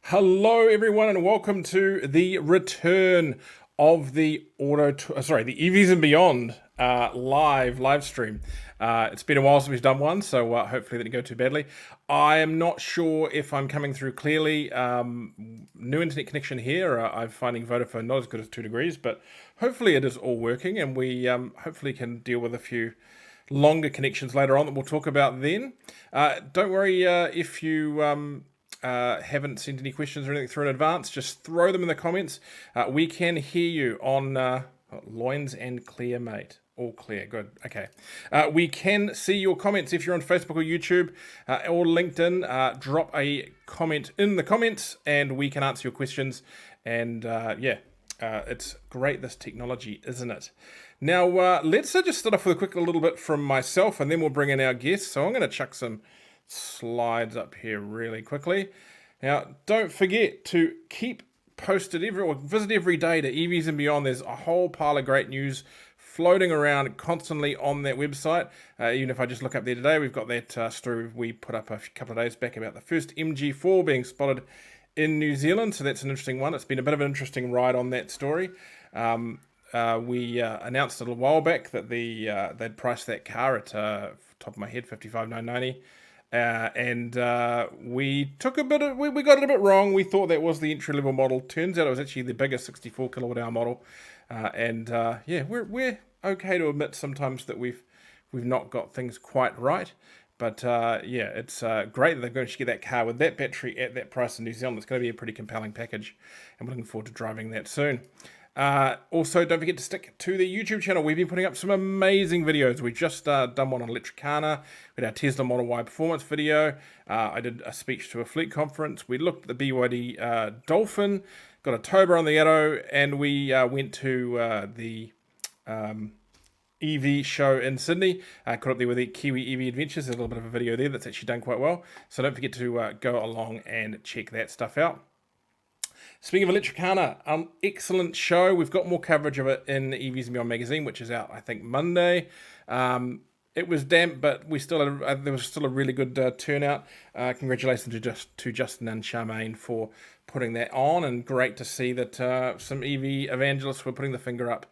Hello, everyone, and welcome to the return of the the EVs and Beyond live stream. It's been a while since we've done one, so hopefully that didn't go too badly. I am not sure if I'm coming through clearly. New internet connection here. I'm finding Vodafone not as good as 2 degrees, but hopefully it is all working, and we hopefully can deal with a few longer connections later on that we'll talk about then. Don't worry if you haven't sent any questions or anything through in advance, just throw them in the comments. We can hear you on loins and clear, mate. All clear, good. Okay. We can see your comments if you're on Facebook or YouTube or LinkedIn. Drop a comment in the comments and we can answer your questions. And it's great, this technology, isn't it? Now, let's just start off with a quick little bit from myself and then we'll bring in our guests. So I'm going to chuck some slides up here really quickly. Now, don't forget to keep posted visit every day to EVs and Beyond. There's a whole pile of great news floating around constantly on that website. Even if I just look up there today, we've got that story we put up a couple of days back about the first MG4 being spotted in New Zealand. So that's an interesting one. It's been a bit of an interesting ride on that story. We announced a little while back that they'd priced that car at top of my head, 55,990. We took we got it a bit wrong. We thought that was the entry level model. Turns out it was actually the bigger 64 kilowatt hour model. We're okay to admit sometimes that we've not got things quite right. But it's great that they're going to get that car with that battery at that price in New Zealand. It's going to be a pretty compelling package, and we're looking forward to driving that soon. Also, don't forget to stick to the YouTube channel. We've been putting up some amazing videos. We just done one on Electricana. We had our Tesla Model Y performance video. I did a speech to a fleet conference. We looked at the BYD Dolphin, got a Toba on the Arrow, and we went to the EV show in Sydney. Caught up there with the Kiwi EV Adventures. There's a little bit of a video there that's actually done quite well. So don't forget to go along and check that stuff out. Speaking of Electricana, excellent show. We've got more coverage of it in the EVs and Beyond magazine, which is out, I think, Monday. It was damp, but we still there was still a really good turnout. Congratulations to Justin and Charmaine for putting that on, and great to see that some EV evangelists were putting the finger up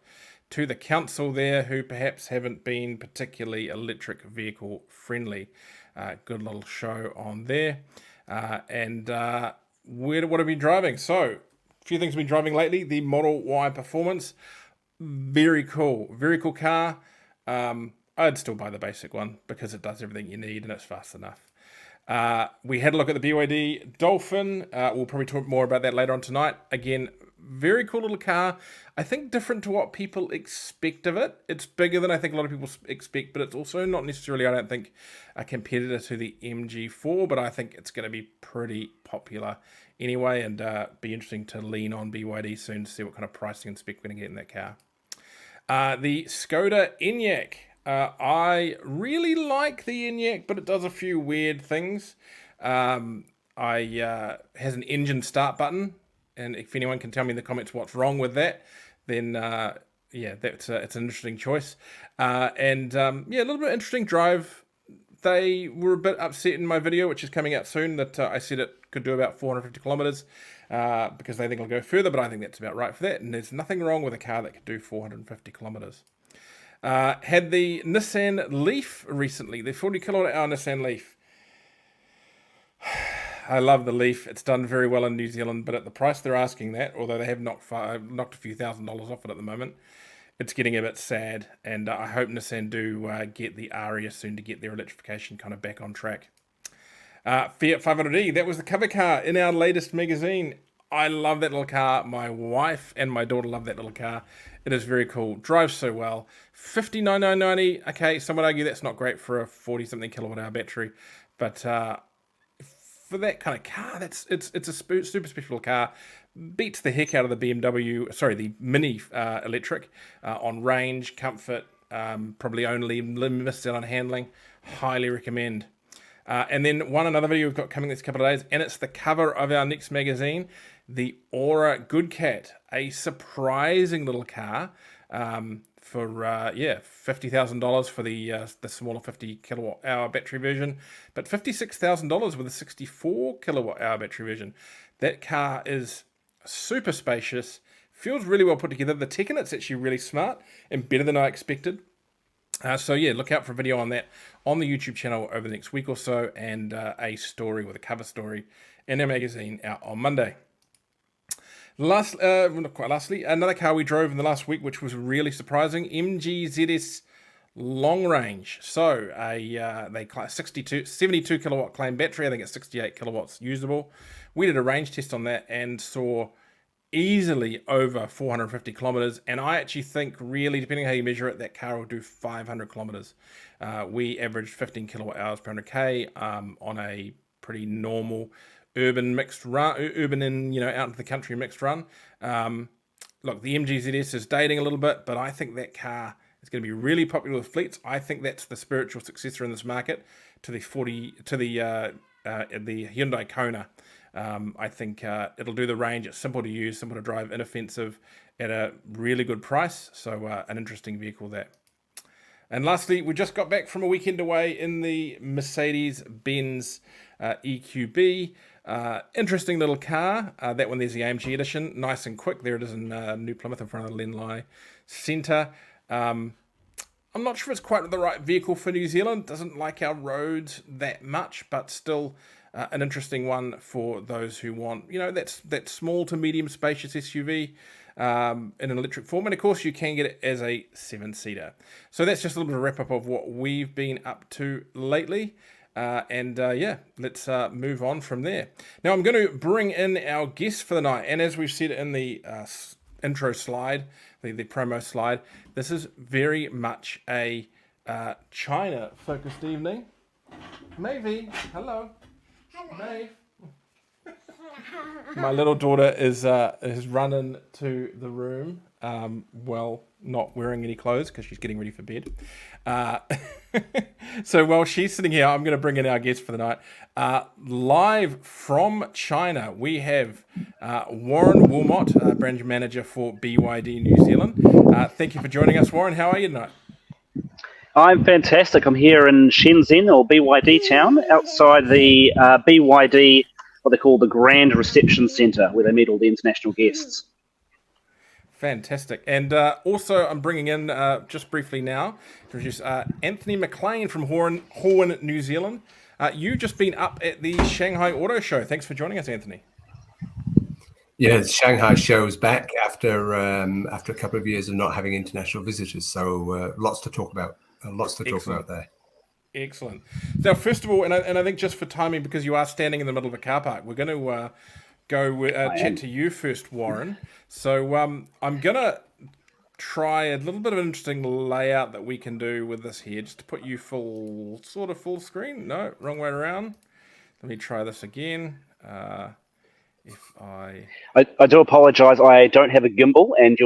to the council there who perhaps haven't been particularly electric vehicle friendly. Good little show on there. What have we been driving? So, a few things we've been driving lately. The Model Y Performance, very cool car. I'd still buy the basic one because it does everything you need and it's fast enough. We had a look at the BYD Dolphin. We'll probably talk more about that later on tonight. Again, very cool little car. I think different to what people expect of it. It's bigger than I think a lot of people expect, but it's also not necessarily, I don't think, a competitor to the MG4, but I think it's going to be pretty popular anyway, and be interesting to lean on BYD soon to see what kind of pricing and spec we're going to get in that car. The Skoda Enyaq. I really like the Enyaq, but it does a few weird things. Has an engine start button, and if anyone can tell me in the comments what's wrong with that, then it's an interesting choice. A little bit interesting drive. They were a bit upset in my video, which is coming out soon, that I said it could do about 450 kilometers because they think it'll go further, but I think that's about right for that. And there's nothing wrong with a car that could do 450 kilometers. Had the Nissan Leaf recently, the 40 kilowatt hour Nissan Leaf. I love the Leaf. It's done very well in New Zealand, but at the price they're asking that, although they have knocked a few $1,000s off it at the moment, it's getting a bit sad. And I hope Nissan do get the Aria soon to get their electrification kind of back on track. Fiat 500e, that was the cover car in our latest magazine. I love that little car. My wife and my daughter love that little car. It is very cool. Drives so well. 59,990. Okay, some would argue that's not great for a 40-something kilowatt hour battery, but for that kind of car, it's a super special car. Beats the heck out of the the Mini electric on range, comfort. Probably only missed out on handling. Highly recommend. And then another video we've got coming this couple of days, and it's the cover of our next magazine, the Aura Good Cat, a surprising little car for $50,000 for the smaller 50 kilowatt hour battery version, but $56,000 with a 64 kilowatt hour battery version. That car is super spacious, feels really well put together. The tech in it's actually really smart and better than I expected. So yeah, look out for a video on that on the YouTube channel over the next week or so, and a story with a cover story in our magazine out on Monday. Not quite lastly, another car we drove in the last week, which was really surprising, MG ZS long range. So they class 72 kilowatt claim battery. I think it's 68 kilowatts usable. We did a range test on that and saw easily over 450 kilometers, and I actually think, really, depending on how you measure it, that car will do 500 kilometers. We averaged 15 kilowatt hours per 100k on a pretty normal urban mixed run, urban and out into the country mixed run. Look, the MG ZS is dating a little bit, but I think that car is going to be really popular with fleets. I think that's the spiritual successor in this market to the Hyundai Kona. I think it'll do the range. It's simple to use, simple to drive, inoffensive at a really good price. So an interesting vehicle there. And lastly, we just got back from a weekend away in the Mercedes-Benz EQB. Interesting little car. That one, there's the AMG edition. Nice and quick. There it is in New Plymouth in front of the Lenlai Centre. I'm not sure it's quite the right vehicle for New Zealand. Doesn't like our roads that much, but still an interesting one for those who want, that small to medium spacious SUV in an electric form. And of course, you can get it as a 7-seater. So that's just a little bit of a wrap up of what we've been up to lately. Let's move on from there. Now, I'm going to bring in our guest for the night. And as we've said in the intro slide, the promo slide, this is very much a China-focused evening. Maybe. Hello. Maeve. My little daughter is running to the room, not wearing any clothes because she's getting ready for bed. So while she's sitting here, I'm going to bring in our guest for the night. Live from China, we have Warren Willmot, brand manager for BYD New Zealand. Thank you for joining us, Warren. How are you tonight? I'm fantastic. I'm here in Shenzen, or BYD town, outside the BYD, what they call the Grand Reception Centre, where they meet all the international guests. Fantastic. And also I'm bringing in, just briefly now, to introduce Anthony Maclean from Horn, New Zealand. You've just been up at the Shanghai Auto Show. Thanks for joining us, Anthony. Yeah, the Shanghai show is back after a couple of years of not having international visitors. So lots to talk about. Talk about there. Excellent. Now, first of all, and I think just for timing, because you are standing in the middle of a car park, we're going to go chat to you first, Warren. So I'm going to try a little bit of an interesting layout that we can do with this here, just to put you full screen. No, wrong way around. Let me try this again. I do apologise. I don't have a gimbal, and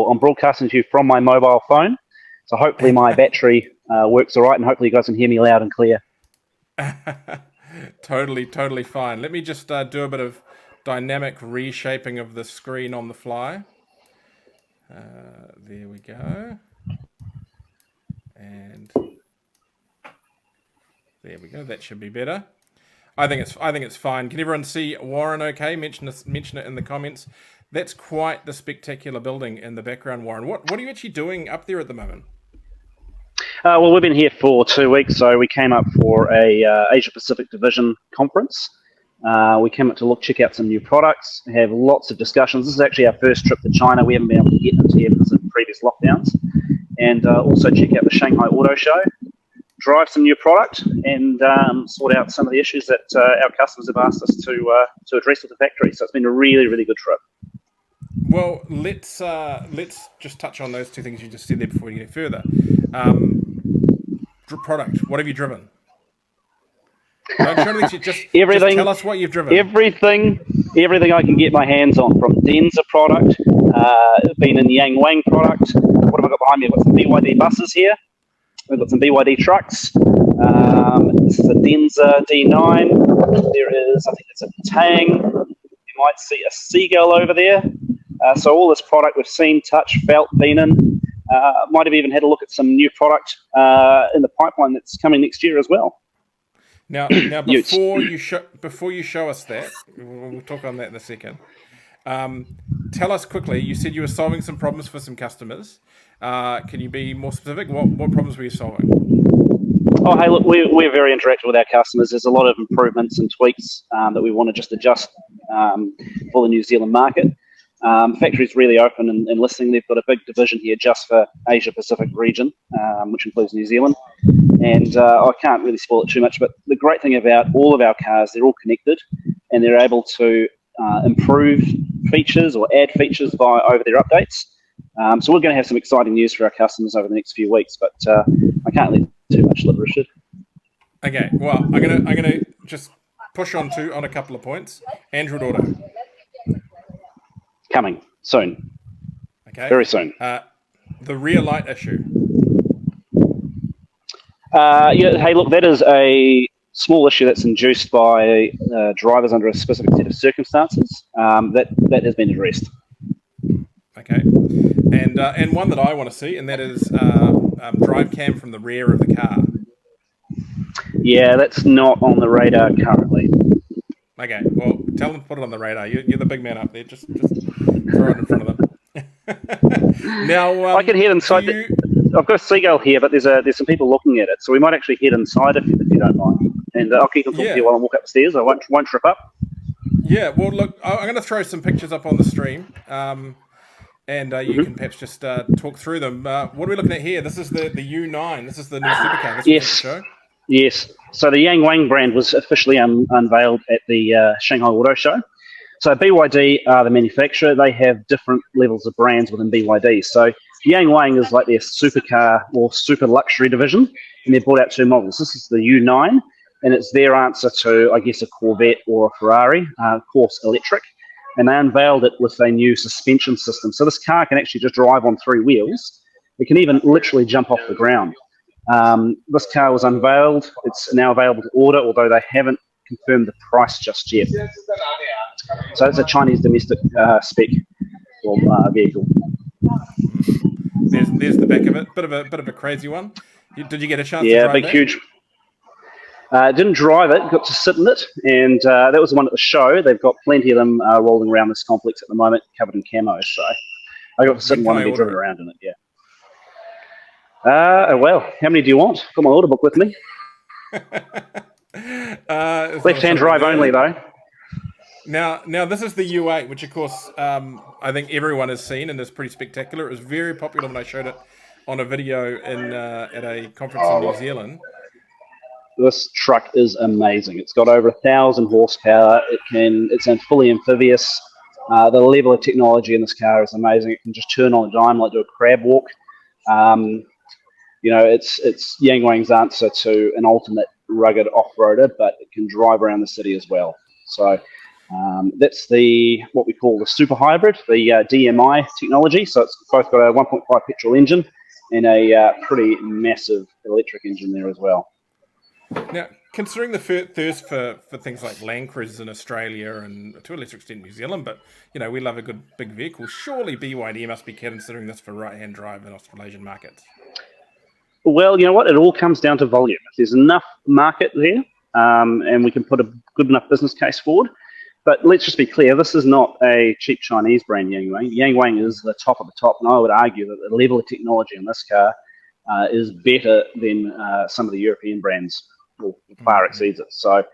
I'm broadcasting to you from my mobile phone. So hopefully my battery works all right, and hopefully you guys can hear me loud and clear. Totally fine. Let me just do a bit of dynamic reshaping of the screen on the fly. There we go. And there we go. That should be better. I think it's fine. Can everyone see Warren okay? Mention it in the comments. That's quite the spectacular building in the background, Warren. What are you actually doing up there at the moment? Well, we've been here for 2 weeks, so we came up for a Asia Pacific Division conference. We came up to check out some new products, have lots of discussions. This is actually our first trip to China. We haven't been able to get into here because of previous lockdowns. And also check out the Shanghai Auto Show, drive some new product, and sort out some of the issues that our customers have asked us to address with the factory. So it's been a really, really good trip. Well, let's just touch on those two things you just said there before we get further. Product. What have you driven? Just tell us what you've driven. Everything I can get my hands on, from Denza product, been in Yang Wang product. What have I got behind me? I've got some BYD buses here. We've got some BYD trucks. This is a Denza D9. There is, I think it's a Tang. You might see a Seagull over there. So all this product we've seen, touched, felt, been in. Might have even had a look at some new product in the pipeline that's coming next year as well. Now, before you show us that, we'll talk on that in a second. Tell us quickly. You said you were solving some problems for some customers. Can you be more specific? What problems were you solving? Oh, hey, look, we're very interactive with our customers. There's a lot of improvements and tweaks that we want to just adjust for the New Zealand market. Factory's really open and listening. They've got a big division here just for Asia Pacific region, which includes New Zealand. And I can't really spoil it too much, but the great thing about all of our cars, they're all connected and they're able to improve features or add features via over-the-air updates. So we're going to have some exciting news for our customers over the next few weeks, but I can't let too much lip, Richard. Okay, well, I'm gonna just push on a couple of points. Android Auto. Coming soon. Okay. Very soon. The rear light issue. Hey, look, that is a small issue that's induced by drivers under a specific set of circumstances. That has been addressed. Okay, and one that I want to see, and that is drive cam from the rear of the car. Yeah, that's not on the radar currently. Okay, well, tell them to put it on the radar. You're the big man up there. Just throw it in front of them. Now, I can head inside. I've got a seagull here, but there's some people looking at it, so we might actually head inside if you don't mind. And I'll keep on talking to you while I walk up the stairs. I won't trip up. Yeah, well, look, I'm going to throw some pictures up on the stream, and you can perhaps just talk through them. What are we looking at here? This is the U9. This is the new supercar. This yes. Show. Yes. So the Yangwang brand was officially unveiled at the Shanghai Auto Show. So BYD are the manufacturer. They have different levels of brands within BYD. So Yangwang is like their supercar or super luxury division, and they've brought out two models. This is the U9, and it's their answer to, I guess, a Corvette or a Ferrari, of course, electric. And they unveiled it with a new suspension system. So this car can actually just drive on three wheels. It can even literally jump off the ground. This car was unveiled. It's now available to order, although they haven't confirmed the price just yet. So it's a Chinese domestic spec vehicle. There's the back of it. Bit of a crazy one. Did you get a chance to drive big, that? Huge. Didn't drive it, got to sit in it, and that was the one at the show. They've got plenty of them rolling around this complex at the moment, covered in camo. So I got to sit in one and be driven around in it, yeah. Well, how many do you want? Got my order book with me. Left-hand drive only, though. Now this is the U8, which of course I think everyone has seen and is pretty spectacular. It was very popular when I showed it on a video at a conference in New Zealand. This truck is amazing. It's got over 1,000 horsepower. It's fully amphibious. The level of technology in this car is amazing. It can just turn on a dime, like do a crab walk. It's Yangwang's answer to an ultimate rugged off-roader, but it can drive around the city as well. So that's what we call the super hybrid, the DMI technology. So it's both got a 1.5 petrol engine and a pretty massive electric engine there as well. Now, considering the thirst for things like Land Cruisers in Australia and to a lesser extent New Zealand, but we love a good big vehicle, surely BYD must be considering this for right-hand drive in Australasian markets. Well, you know what? It all comes down to volume. If there's enough market there, and we can put a good enough business case forward. But let's just be clear, this is not a cheap Chinese brand, Yangwang. Yangwang is the top of the top, and I would argue that the level of technology in this car is better than some of the European brands, or far exceeds it. So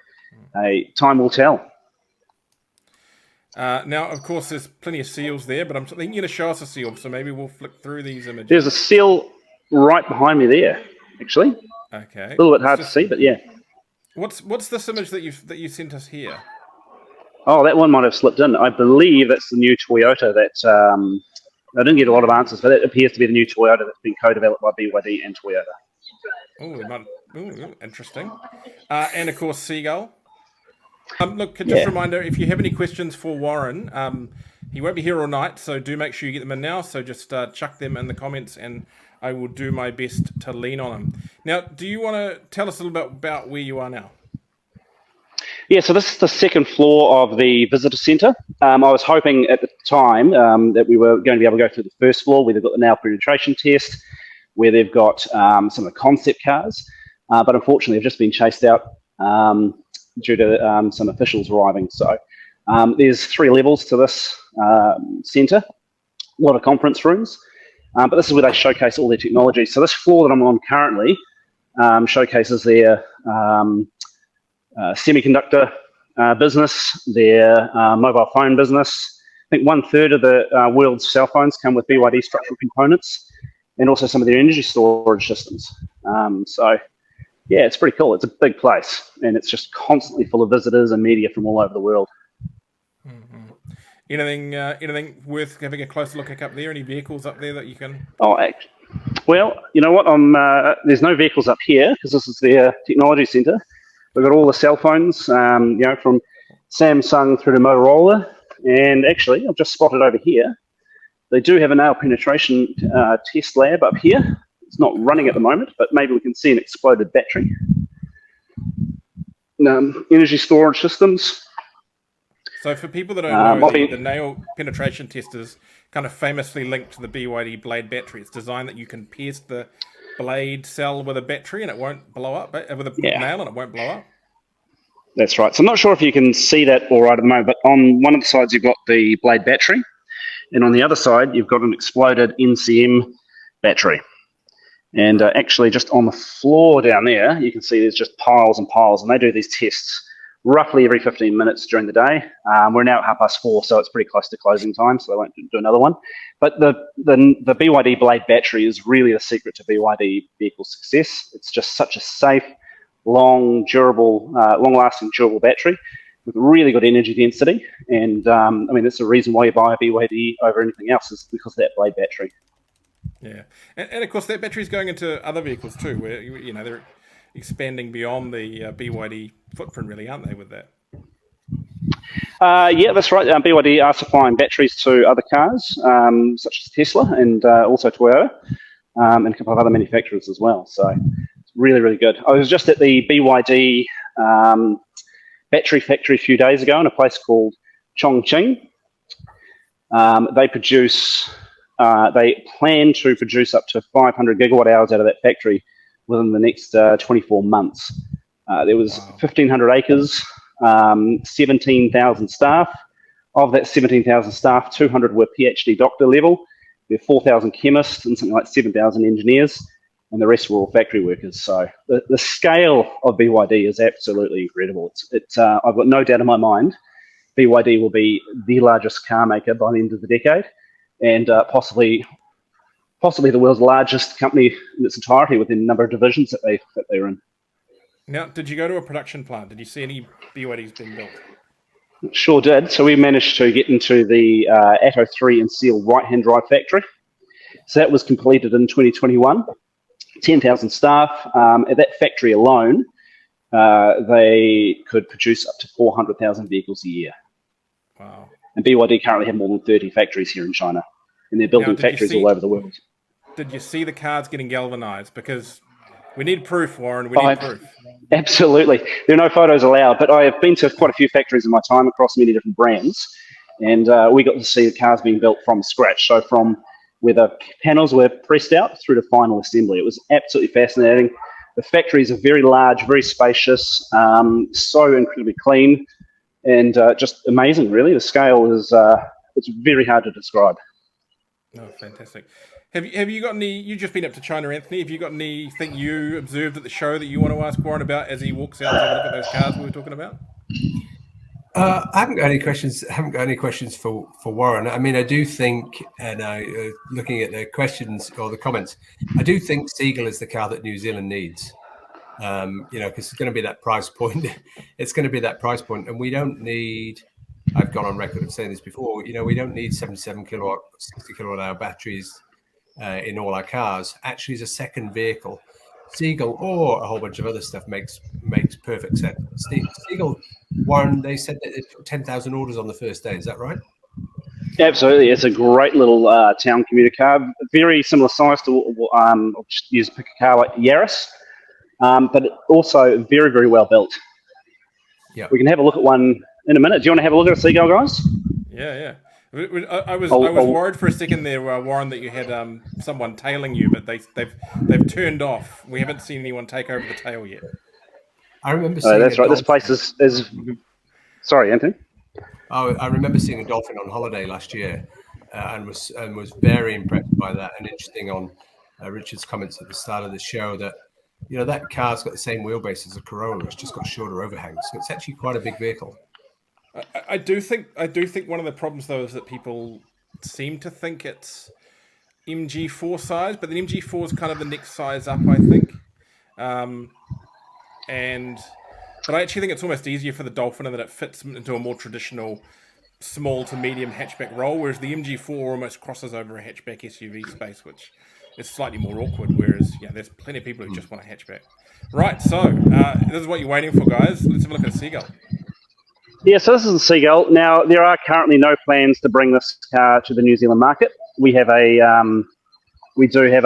time will tell. Now, of course, there's plenty of seals there, but I'm thinking you're going to show us a seal, so maybe we'll flick through these images. There's a seal right behind me there, actually. Okay. A little bit hard to see, but yeah. What's this image that you sent us here? Oh, that one might have slipped in. I believe that's the new Toyota that I didn't get a lot of answers, but it appears to be the new Toyota that's been co-developed by BYD and Toyota. Oh, interesting. And of course, Seagull. Look, just a reminder, if you have any questions for Warren, he won't be here all night, so do make sure you get them in now. So just chuck them in the comments, and I will do my best to lean on them. Now, do you want to tell us a little bit about where you are now? Yeah, so this is the second floor of the visitor centre. I was hoping at the time that we were going to be able to go through the first floor where they've got the nail penetration test, where they've got some of the concept cars. But unfortunately, they've just been chased out due to some officials arriving. So there's 3 levels to this centre, a lot of conference rooms, but this is where they showcase all their technology. So this floor that I'm on currently showcases their semiconductor business, their mobile phone business. I think 1/3 of the world's cell phones come with BYD structural components, and also some of their energy storage systems. So yeah, it's pretty cool. It's a big place, and it's just constantly full of visitors and media from all over the world. Mm-hmm. Anything worth having a closer look at up there? Any vehicles up there that you can? Oh, well, you know what? There's no vehicles up here because this is their technology centre. We've got all the cell phones, from Samsung through to Motorola. And actually, I've just spotted over here, they do have a nail penetration test lab up here. It's not running at the moment, but maybe we can see an exploded battery. Energy storage systems. So for people that don't know, the Bobby, nail penetration test is kind of famously linked to the BYD blade battery. It's designed that you can pierce the blade cell with a battery and it won't blow up, with a nail and it won't blow up. That's right. So I'm not sure if you can see that all right at the moment, but on one of the sides you've got the blade battery, and on the other side you've got an exploded NCM battery. And actually just on the floor down there, you can see there's just piles and piles, and they do these tests roughly every 15 minutes during the day. We're now at 4:30, so it's pretty close to closing time, so they won't do another one. But the BYD blade battery is really the secret to BYD vehicle success. It's just such a safe, long-lasting, durable battery with really good energy density. And that's the reason why you buy a BYD over anything else, is because of that blade battery. Yeah, and of course that battery is going into other vehicles too, where they're expanding beyond the BYD footprint, really, aren't they, with that? Yeah, that's right. BYD are supplying batteries to other cars, such as Tesla and also Toyota, and a couple of other manufacturers as well. So it's really, really good. I was just at the BYD battery factory a few days ago in a place called Chongqing. They plan to produce up to 500 gigawatt hours out of that factory within the next 24 months. There was 1,500 acres, 17,000 staff. Of that 17,000 staff, 200 were PhD doctor level. There are 4,000 chemists and something like 7,000 engineers, and the rest were all factory workers. So the scale of BYD is absolutely incredible. I've got no doubt in my mind BYD will be the largest car maker by the end of the decade, and possibly the world's largest company in its entirety within the number of divisions that they're in. Now, did you go to a production plant? Did you see any BYDs being built? Sure did. So we managed to get into the Atto 3 and Seal right-hand drive factory. So that was completed in 2021. 10,000 staff. At that factory alone, they could produce up to 400,000 vehicles a year. Wow. And BYD currently have more than 30 factories here in China, and they're building factories all over the world. Did you see the cars getting galvanized? Because we need proof, Warren. We need proof. Absolutely. There are no photos allowed, but I have been to quite a few factories in my time across many different brands, and we got to see the cars being built from scratch. So from where the panels were pressed out through to final assembly. It was absolutely fascinating. The factories are very large, very spacious, so incredibly clean, and just amazing, really. The scale is it's very hard to describe. Oh, fantastic. Have you got any, you've just been up to China, Anthony, have you got anything you observed at the show that you want to ask Warren about as he walks out to have a look at those cars we were talking about? I haven't got any questions. For Warren. I mean, I do think, and looking at the questions or the comments, I do think Seagull is the car that New Zealand needs. Because it's going to be that price point. It's going to be that price point, and we don't need. I've gone on record of saying this before. We don't need 77 kilowatt, 60 kilowatt hour batteries in all our cars. Actually, as a second vehicle, Seagull or a whole bunch of other stuff makes perfect sense. Seagull, Warren, they said that it took 10,000 orders on the first day. Is that right? Absolutely. It's a great little town commuter car. Very similar size to, I'll just use pick a car like Yaris, but also very, very well built. Yeah. We can have a look at one in a minute. Do you want to have a look at a Seagull, guys? Yeah. I was worried for a second there, Warren, that you had someone tailing you, but they've turned off. We haven't seen anyone take over the tail yet. I remember seeing That's a right. This dolphin. place is. Sorry, Anthony. Oh, I remember seeing a dolphin on holiday last year, and was very impressed by that. And interesting on Richard's comments at the start of the show that that car's got the same wheelbase as a Corolla. It's just got shorter overhangs, so it's actually quite a big vehicle. I do think one of the problems though is that people seem to think it's MG4 size, but the MG4 is kind of the next size up, I think. But I actually think it's almost easier for the Dolphin in that it fits into a more traditional small to medium hatchback role, whereas the MG4 almost crosses over a hatchback SUV space, which is slightly more awkward. Whereas, there's plenty of people who just want a hatchback. Right, so this is what you're waiting for, guys. Let's have a look at a Seagull. Yeah, so this is the Seagull. Now, there are currently no plans to bring this car to the New Zealand market. We do have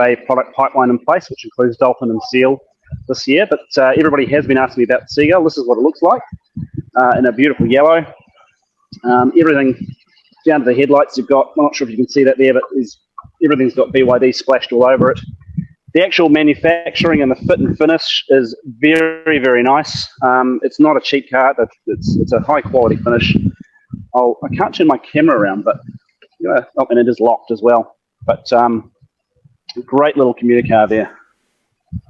a product pipeline in place, which includes Dolphin and Seal this year, but everybody has been asking me about the Seagull. This is what it looks like in a beautiful yellow. Everything down to the headlights you've got, I'm not sure if you can see that there, but everything's got BYD splashed all over it. The actual manufacturing and the fit and finish is very, very nice. It's not a cheap car. It's a high quality finish. I can't turn my camera around, but and it is locked as well. But great little commuter car there.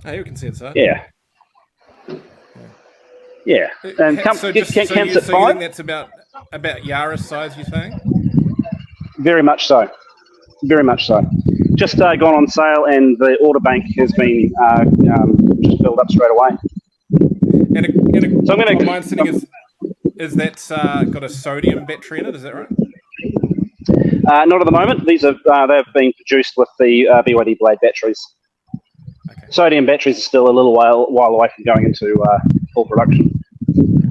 Hey, you can see inside. Yeah. And so you think that's about Yaris size, you're saying? Very much so. Very much so. Just gone on sale, and the order bank has been just filled up straight away. And so mine sitting is that's got a sodium battery in it? Is that right? Not at the moment. These are they've been produced with the BYD Blade batteries. Okay. Sodium batteries are still a little while away from going into full production.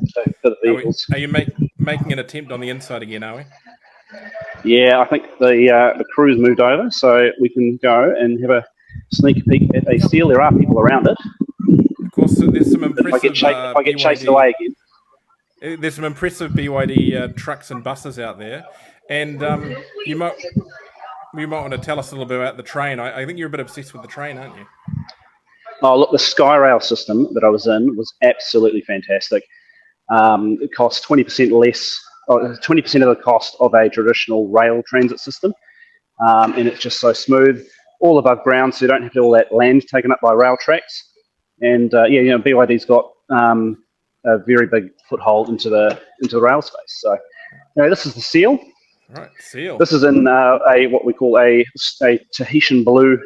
So for the vehicles. Are you making an attempt on the inside again? Are we? Yeah, I think the crew's moved over, so we can go and have a sneak peek at a Seal. There are people around it. Of course, there's some impressive. If I get chased away again. There's some impressive BYD trucks and buses out there, and you might want to tell us a little bit about the train. I think you're a bit obsessed with the train, aren't you? Oh, look, the Skyrail system that I was in was absolutely fantastic. It cost 20% less. 20% of the cost of a traditional rail transit system, and it's just so smooth, all above ground, so you don't have to all that land taken up by rail tracks. And BYD's got a very big foothold into the rail space. So, this is the Seal. Right, Seal. This is in what we call a Tahitian blue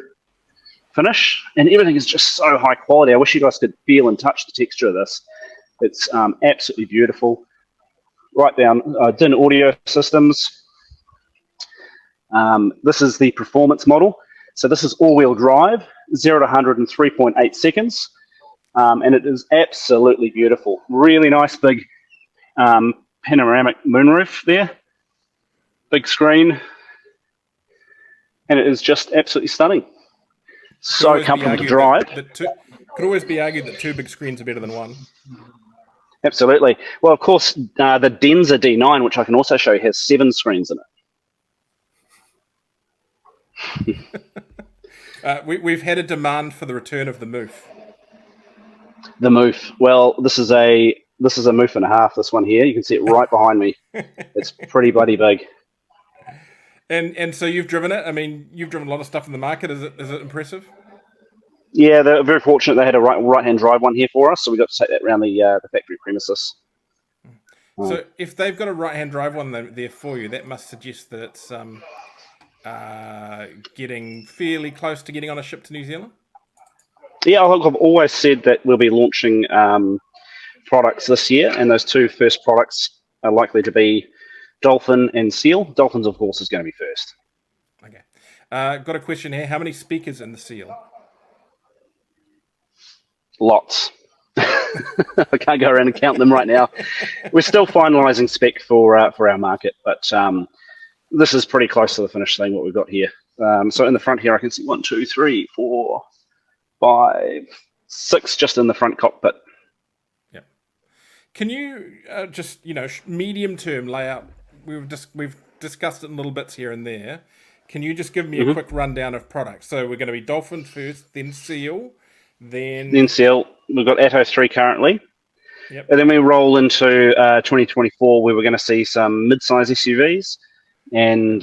finish, and everything is just so high quality. I wish you guys could feel and touch the texture of this. It's absolutely beautiful. Right down DIN audio systems. This is the performance model. So this is all-wheel drive, 0 to 100 in 3.8 seconds. And it is absolutely beautiful. Really nice big panoramic moonroof there. Big screen. And it is just absolutely stunning. So comfortable to drive. Could always be argued that 2 big screens are better than 1. Absolutely. Well, of course, the Denza D9, which I can also show you, has 7 screens in it. We've had a demand for the return of the Moof. The Moof. Well, this is a Moof and a half. This one here, you can see it right behind me. It's pretty bloody big. And so you've driven it. I mean, you've driven a lot of stuff in the market. Is it impressive? Yeah, they're very fortunate. They had a right-hand drive one here for us, so we got to take that around the factory premises. So if they've got a right-hand drive one there for you, that must suggest that it's getting fairly close to getting on a ship to New Zealand? Yeah, I've always said that we'll be launching products this year, and those 2 first products are likely to be Dolphin and Seal. Dolphins, of course, is going to be first. Okay. Got a question here. How many speakers in the Seal? Lots. I can't go around and count them right now. We're still finalising spec for our market, but this is pretty close to the finish thing, what we've got here. So in the front here, I can see 1, 2, 3, 4, 5, 6 just in the front cockpit. Yeah. Can you just, medium term layout? We've discussed it in little bits here and there. Can you just give me a quick rundown of products? So we're going to be Dolphin first, then Seal, then Seal. We've got Atto 3 currently. Yep. And then we roll into 2024, where we're going to see some mid-size SUVs, and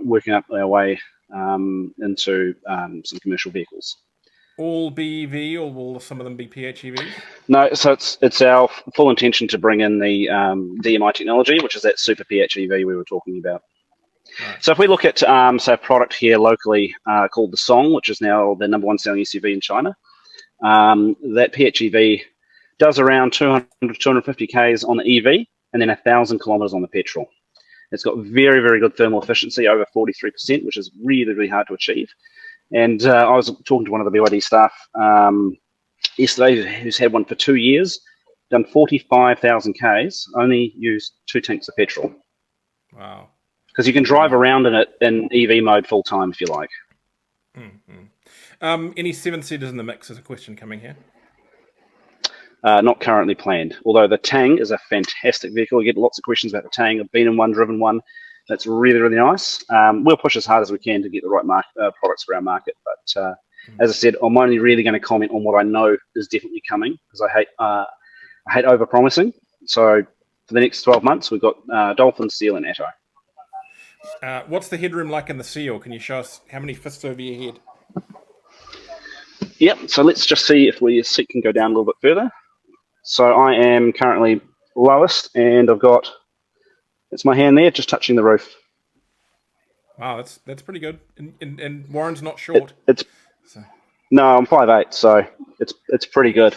working up our way into some commercial vehicles. All BEV, or will some of them be PHEVs? No, so it's our full intention to bring in the DMI technology, which is that super PHEV we were talking about. Right. So if we look at say a product here locally called the Song, which is now the #1 selling SUV in China, that PHEV does around 200 to 250 Ks on the EV, and then 1,000 kilometers on the petrol. It's got very, very good thermal efficiency, over 43%, which is really, really hard to achieve. And I was talking to one of the BYD staff yesterday who's had one for 2 years, done 45,000 Ks, only used 2 tanks of petrol. Wow. Because you can drive around in it in EV mode full time if you like. Mm-hmm. Any 7-seaters in the mix is a question coming here. Not currently planned. Although the Tang is a fantastic vehicle. We get lots of questions about the Tang. I've been in one, driven one. That's really, really nice. We'll push as hard as we can to get the right products for our market. But as I said, I'm only really going to comment on what I know is definitely coming, because I hate over-promising. So for the next 12 months, we've got Dolphin, Seal, and Atto. What's the headroom like in the Seal? Can you show us how many fists over your head? Yep, so let's just see if your seat can go down a little bit further. So I am currently lowest, and I've got, it's my hand there, just touching the roof. Wow, that's pretty good. And Warren's not short. No, I'm 5'8", so it's pretty good.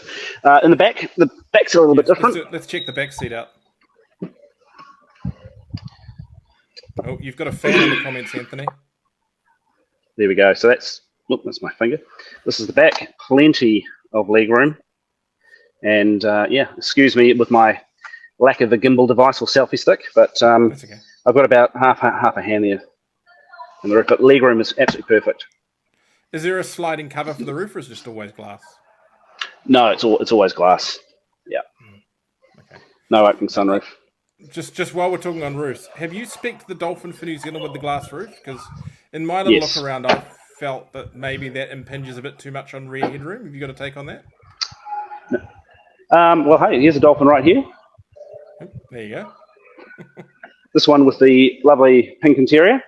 In the back's a little bit different. Let's check the back seat out. Oh, you've got a fan in the comments, Anthony. There we go. So that's my finger. This is the back. Plenty of leg room. And excuse me with my lack of a gimbal device or selfie stick, but that's okay. I've got about half a hand there in the roof. But leg room is absolutely perfect. Is there a sliding cover for the roof, or is it just always glass? No, it's always glass. Yeah. Okay. No opening sunroof. Just while we're talking on roofs, have you spec'd the Dolphin for New Zealand with the glass roof? Because in my little look around, I felt that maybe that impinges a bit too much on rear headroom. Have you got a take on that? No. Well, hey, here's a Dolphin right here. Oh, there you go. This one with the lovely pink interior,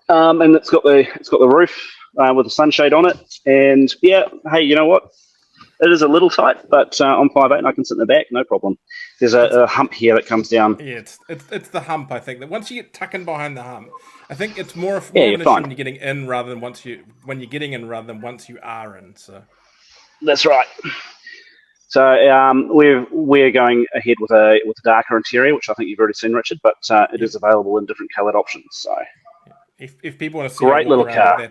and it's got the roof with a sunshade on it. And yeah, hey, you know what? It is a little tight, but I'm 5'8" and I can sit in the back, no problem. There's a hump here that comes down. Yeah, it's the hump. I think that once you get tucking behind the hump, I think it's more of an issue when you're getting in rather than once you are in. So that's right. So we're going ahead with a darker interior, which I think you've already seen, Richard, but it is available in different coloured options. So if people want to see great little car.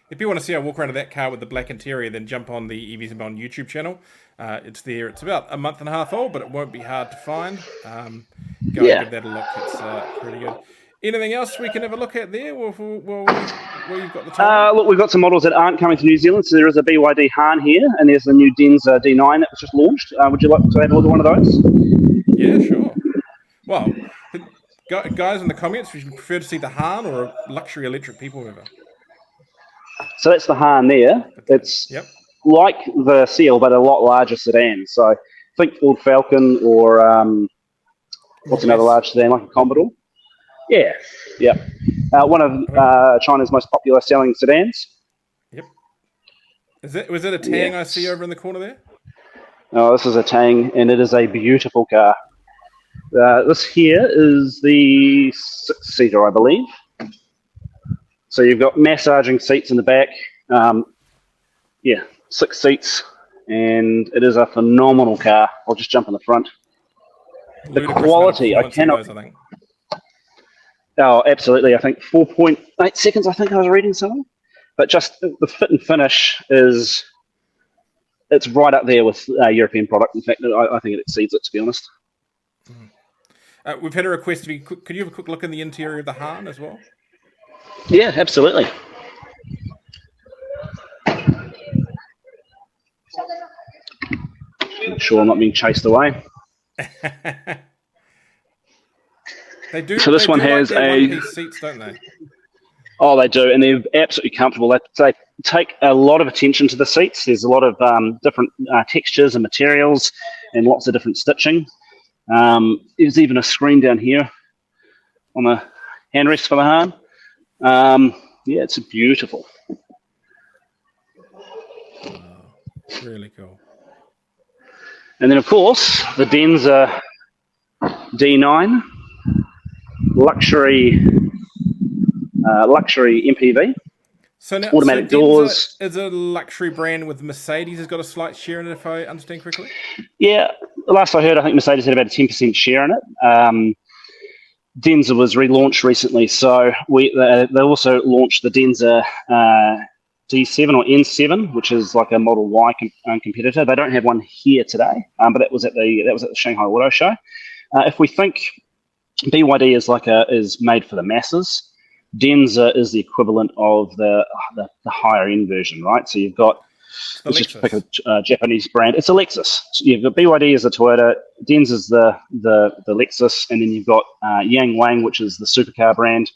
If you want to see I walk around in that car with the black interior, then jump on the EVs and Beyond YouTube channel. It's there. It's about a month and a half old, but it won't be hard to find. Go and give that a look. It's pretty good. Anything else we can have a look at there? Well, you've got the time. Look, we've got some models that aren't coming to New Zealand. So there is a BYD Han here, and there's the new Denza D9 that was just launched. Would you like to have a look at one of those? Yeah, sure. Well, guys in the comments, would you prefer to see the Han or a luxury electric people mover? So that's the Han there. It's like the Seal, but a lot larger sedan. So think Ford Falcon or what's another large sedan, like a Commodore? Yeah. One of China's most popular selling sedans. Yep. Was it a Tang I see over in the corner there? Oh, this is a Tang, and it is a beautiful car. This here is the 6-seater, I believe. So you've got massaging seats in the back. 6 seats, and it is a phenomenal car. I'll just jump in the front. The quality, I cannot. I think. Oh, absolutely. I think 4.8 seconds, I think I was reading something. But just the fit and finish it's right up there with European product. In fact, I think it exceeds it, to be honest. We've had a request. Could you have a quick look in the interior of the Han as well? Yeah, absolutely. Make sure I'm not being chased away. They do. So this one has one-piece seats, don't they? Oh, they do, and they're absolutely comfortable. They take a lot of attention to the seats. There's a lot of different textures and materials and lots of different stitching. There's even a screen down here on the handrest for the hand. Yeah, it's beautiful. Wow. Really cool. And then, of course, the Denza D9 luxury MPV. So now, automatic doors. Is a luxury brand with Mercedes has got a slight share in it, if I understand correctly? Yeah, the last I heard, I think Mercedes had about a 10% share in it. Denza was relaunched recently, so they also launched the Denza D7 or N7, which is like a Model Y competitor. They don't have one here today, but that was at the Shanghai Auto Show. If we think BYD is made for the masses, Denza is the equivalent of the higher end version, right? So you've got, let's just pick a Japanese brand. It's a Lexus. So you've got BYD as a Toyota, Denza is the Lexus, and then you've got Yang Wang, which is the supercar brand,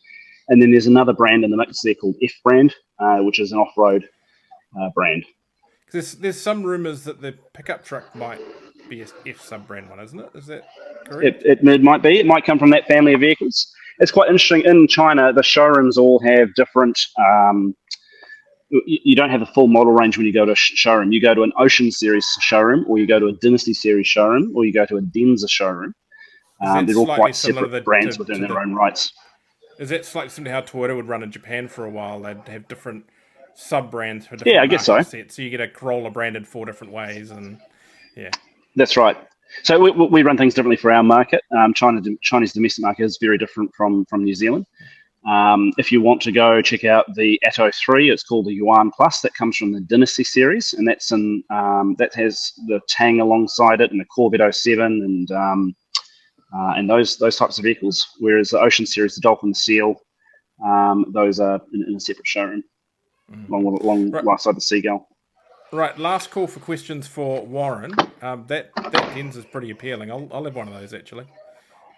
and then there's another brand in the mix there called F brand, which is an off-road brand. There's some rumours that the pickup truck might be a F sub-brand one, isn't it? Is that correct? It might be. It might come from that family of vehicles. It's quite interesting. In China, the showrooms all have different. You don't have a full model range when you go to a showroom. You go to an Ocean Series showroom, or you go to a Dynasty Series showroom, or you go to a Denza showroom. They're all quite separate brands within their own rights. Is that slightly similar to how Toyota would run in Japan for a while? They'd have different sub-brands for different I guess so. sets. So you get a Corolla branded 4 different ways, and yeah. That's right. So we run things differently for our market. Chinese domestic market is very different from New Zealand. If you want to go check out the Atto 3, it's called the Yuan Plus. That comes from the Dynasty series, and that's that has the Tang alongside it, and the Corvette 07, and those types of vehicles. Whereas the Ocean series, the Dolphin, the Seal, those are in a separate showroom, alongside the Seagull. Right, last call for questions for Warren. That Denza is pretty appealing. I'll have one of those actually.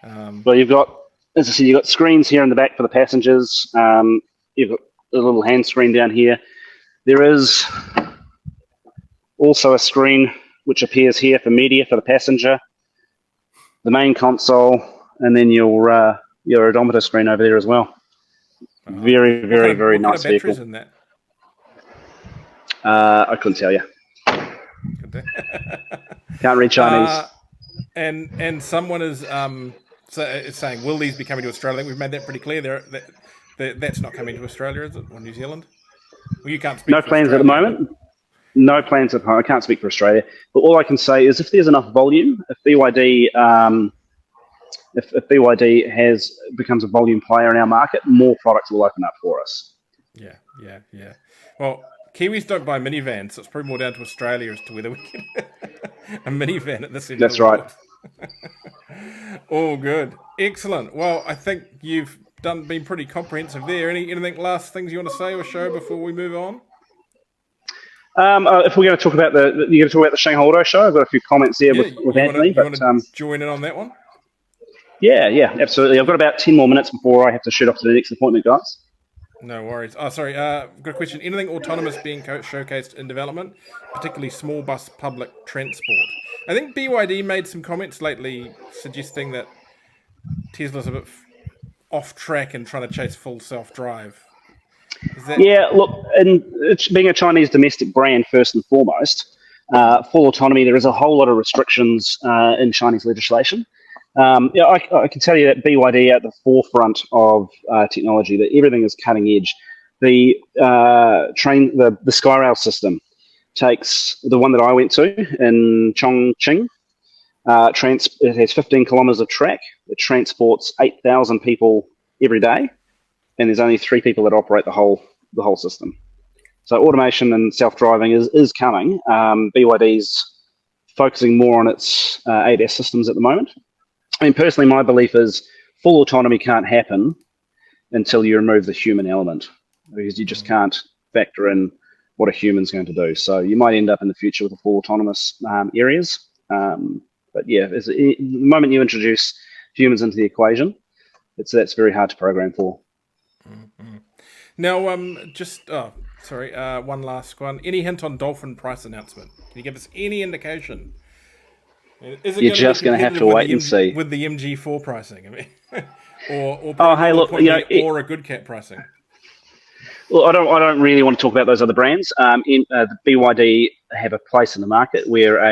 Well, you've got, as I said, you've got screens here in the back for the passengers. You've got a little hand screen down here. There is also a screen which appears here for media for the passenger, the main console, and then your odometer screen over there as well. Very, very, very nice vehicle. What kind of batteries in that? I couldn't tell you. Can't read Chinese. And someone is saying, will these be coming to Australia? I think we've made that pretty clear. That's not coming to Australia, is it? Or New Zealand? Well, you can't speak. No plans at the moment. No plans at home. I can't speak for Australia. But all I can say is, if there's enough volume, if BYD becomes a volume player in our market, more products will open up for us. Yeah. Well, Kiwis don't buy minivans, so it's probably more down to Australia as to whether we can a minivan at this end. That's right. All good. Excellent. Well, I think you've been pretty comprehensive there. Anything last things you want to say or show before we move on? If we're going to talk about the Shanghai Auto Show, I've got a few comments there with Anthony. You want to join in on that one? Yeah, absolutely. I've got about 10 more minutes before I have to shoot off to the next appointment, guys. No worries. Oh, sorry. Got a question. Anything autonomous being showcased in development, particularly small bus public transport? I think BYD made some comments lately suggesting that Tesla's a bit off track and trying to chase full self-drive. Yeah, look, and it's being a Chinese domestic brand first and foremost, full autonomy, there is a whole lot of restrictions in Chinese legislation. I can tell you that BYD at the forefront of technology, that everything is cutting edge. The Skyrail system takes the one that I went to in Chongqing. It has 15 kilometers of track. It transports 8,000 people every day, and there's only 3 people that operate the whole system. So automation and self-driving is coming. BYD's focusing more on its ADAS systems at the moment. I mean, personally, my belief is full autonomy can't happen until you remove the human element, because you just can't factor in what a human's going to do. So you might end up in the future with a full autonomous areas. But yeah, the moment you introduce humans into the equation, that's very hard to program for. Mm-hmm. Now, Sorry, one last one. Any hint on Dolphin price announcement? Can you give us any indication? Is it You're going to be just going to have competitive to with wait the and see. with the MG4 pricing? I mean, or Oh, probably hey, more look, importantly, or a good cat pricing. well, I don't really want to talk about those other brands. The BYD have a place in the market where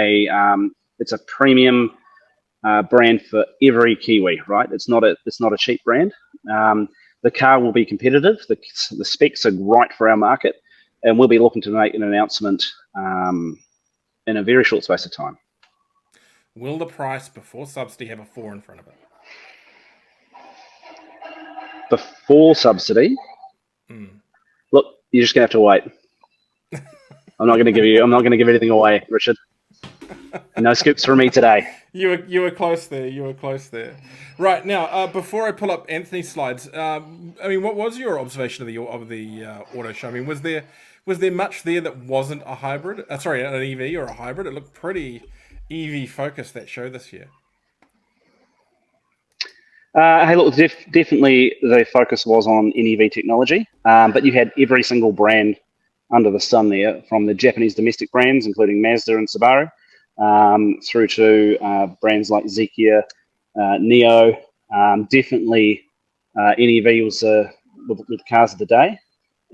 it's a premium brand for every Kiwi, right? It's not a cheap brand. The car will be competitive. The specs are right for our market, and we'll be looking to make an announcement in a very short space of time. Will the price before subsidy have a 4 in front of it? Before subsidy, look, you're just gonna have to wait. I'm not going to give anything away, Richard. No scoops for me today. You were close there. You were close there. Right now, before I pull up Anthony's slides, I mean, what was your observation of the auto show? I mean, was there much there that wasn't a hybrid? Sorry, an EV or a hybrid? It looked pretty EV focused, that show this year. Hey, look, definitely the focus was on NEV technology, but you had every single brand under the sun there, from the Japanese domestic brands, including Mazda and Subaru, through to brands like Zeekr, Neo. Definitely, NEV was with the cars of the day.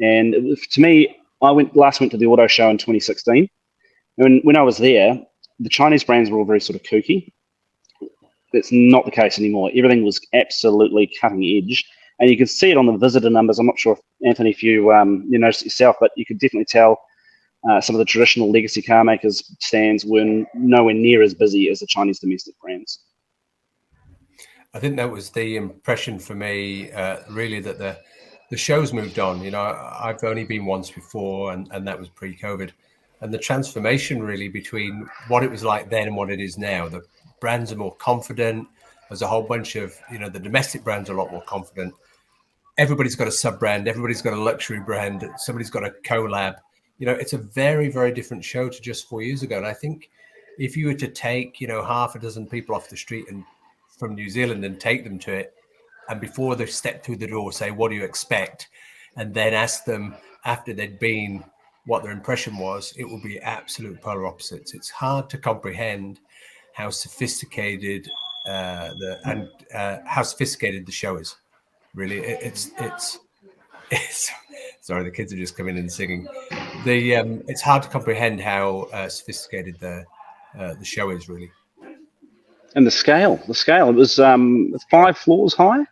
And to me, I last went to the auto show in 2016. And when I was there, the Chinese brands were all very sort of kooky. That's not the case anymore. Everything was absolutely cutting edge, and you could see it on the visitor numbers. I'm not sure, if, Anthony, if you noticed it yourself, but you could definitely tell some of the traditional legacy car makers' stands were nowhere near as busy as the Chinese domestic brands. I think that was the impression for me, really, that the show's moved on. You know, I've only been once before, and that was pre-COVID. And the transformation really between what it was like then and what it is now. The brands are more confident. There's a whole bunch of, the domestic brands are a lot more confident. Everybody's got a sub-brand. Everybody's got a luxury brand. Somebody's got a collab. It's a very, very different show to just 4 years ago. And I think if you were to take, half a dozen people off the street and from New Zealand and take them to it, and before they step through the door, say, what do you expect? And then ask them after they'd been what their impression was, it will be absolute polar opposites. It's hard to comprehend how sophisticated how sophisticated the show is. Really, it's sorry, the kids are just coming in and singing. It's hard to comprehend how sophisticated the show is, really. And the scale, it was 5 floors high.